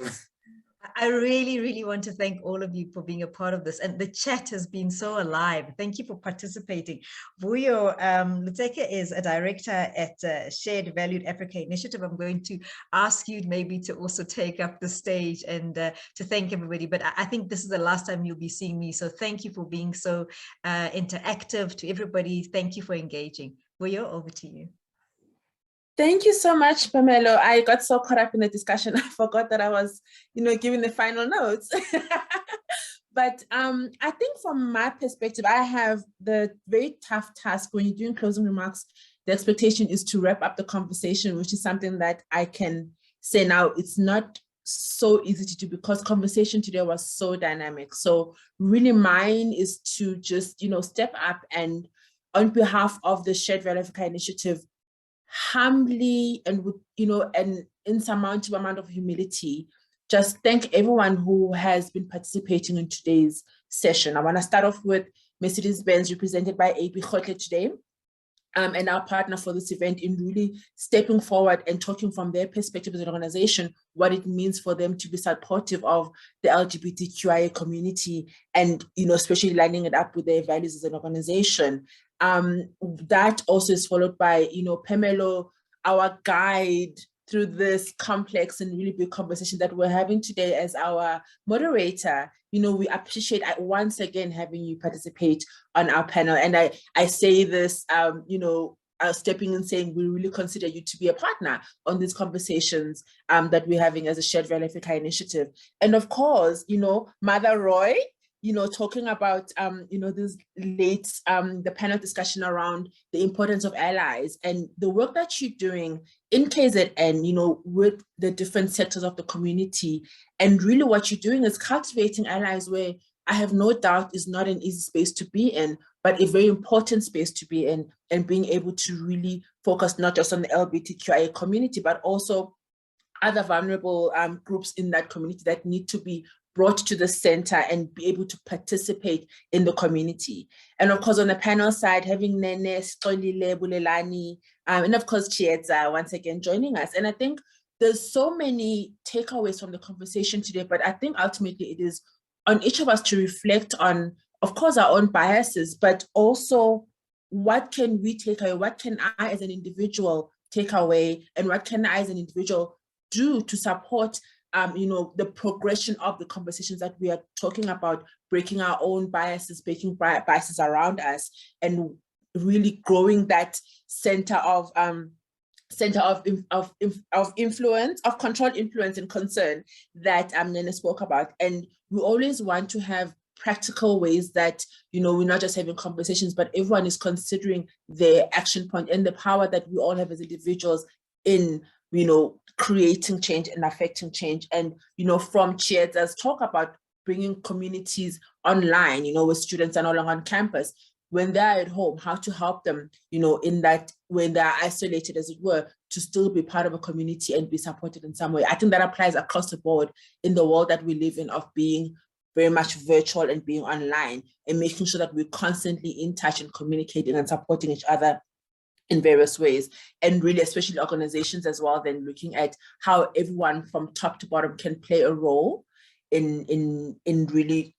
I really, really want to thank all of you for being a part of this. And the chat has been so alive. Thank you for participating. Vuyo Luteke is a director at Shared Valued Africa Initiative. I'm going to ask you maybe to also take up the stage and to thank everybody. But I think this is the last time you'll be seeing me. So thank you for being so interactive. To everybody, thank you for engaging. Vuyo, over to you. Thank you so much, Pamela. I got so caught up in the discussion, I forgot that I was, giving the final notes. But I think from my perspective, I have the very tough task when you're doing closing remarks. The expectation is to wrap up the conversation, which is something that I can say now, it's not so easy to do because conversation today was so dynamic. So really mine is to just, step up and on behalf of the Shared Valued Africa Initiative, humbly and with an insurmountable amount of humility, just thank everyone who has been participating in today's session. I want to start off with Mercedes-Benz, represented by AB Khotle today, and our partner for this event, in really stepping forward and talking from their perspective as an organization, what it means for them to be supportive of the LGBTQIA community and, especially lining it up with their values as an organization. That also is followed by, Pamela, our guide through this complex and really big conversation that we're having today as our moderator. We appreciate once again having you participate on our panel. And I say this, stepping in saying we really consider you to be a partner on these conversations that we're having as a Shared Valued Africa Initiative. And of course, Mother Roy, talking about, this late, the panel discussion around the importance of allies and the work that you're doing in KZN, with the different sectors of the community. And really what you're doing is cultivating allies where I have no doubt is not an easy space to be in, but a very important space to be in, and being able to really focus not just on the LGBTQIA community, but also other vulnerable groups in that community that need to be brought to the center and be able to participate in the community. And of course, on the panel side, having Nene, Stolile, Bulelani, and of course, Chietza once again joining us. And I think there's so many takeaways from the conversation today, but I think ultimately it is on each of us to reflect on, of course, our own biases, but also what can we take away? What can I as an individual take away? And what can I as an individual do to support the progression of the conversations that we are talking about, breaking our own biases, breaking biases around us, and really growing that center of center of influence, of control, influence, and concern that Nene spoke about. And we always want to have practical ways that, we're not just having conversations, but everyone is considering their action point and the power that we all have as individuals in, creating change and affecting change. And, from Cheers, as talk about bringing communities online, with students are no longer on campus, when they're at home, how to help them, in that when they're isolated, as it were, to still be part of a community and be supported in some way. I think that applies across the board in the world that we live in, of being very much virtual and being online, and making sure that we're constantly in touch and communicating and supporting each other in various ways. And really, especially organizations as well, then looking at how everyone from top to bottom can play a role in really,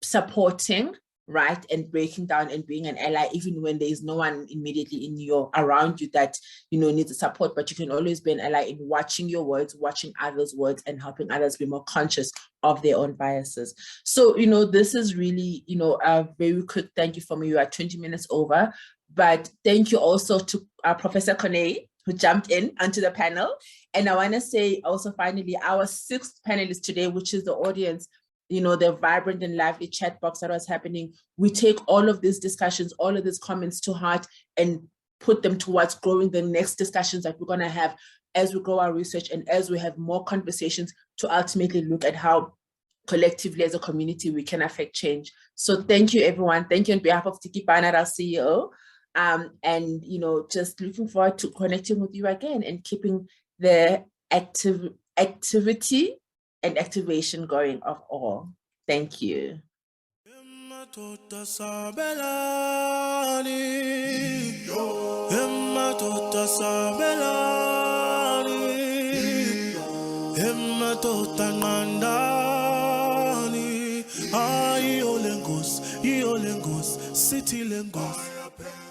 supporting, right, and breaking down and being an ally, even when there is no one immediately around you that needs the support. But you can always be an ally in watching your words, watching others' words, and helping others be more conscious of their own biases. So this is really a very quick thank you from you. You are 20 minutes over, but thank you also to Professor Kone, who jumped in onto the panel. And I want to say also finally, our 6th panelist today, which is the audience, the vibrant and lively chat box that was happening. We take all of these discussions, all of these comments to heart, and put them towards growing the next discussions that we're going to have as we grow our research and as we have more conversations to ultimately look at how collectively as a community we can affect change. So thank you, everyone. Thank you on behalf of Tiki Barnard, our CEO. And, just looking forward to connecting with you again and keeping the activity and activation going of all. Thank you. City Lengos.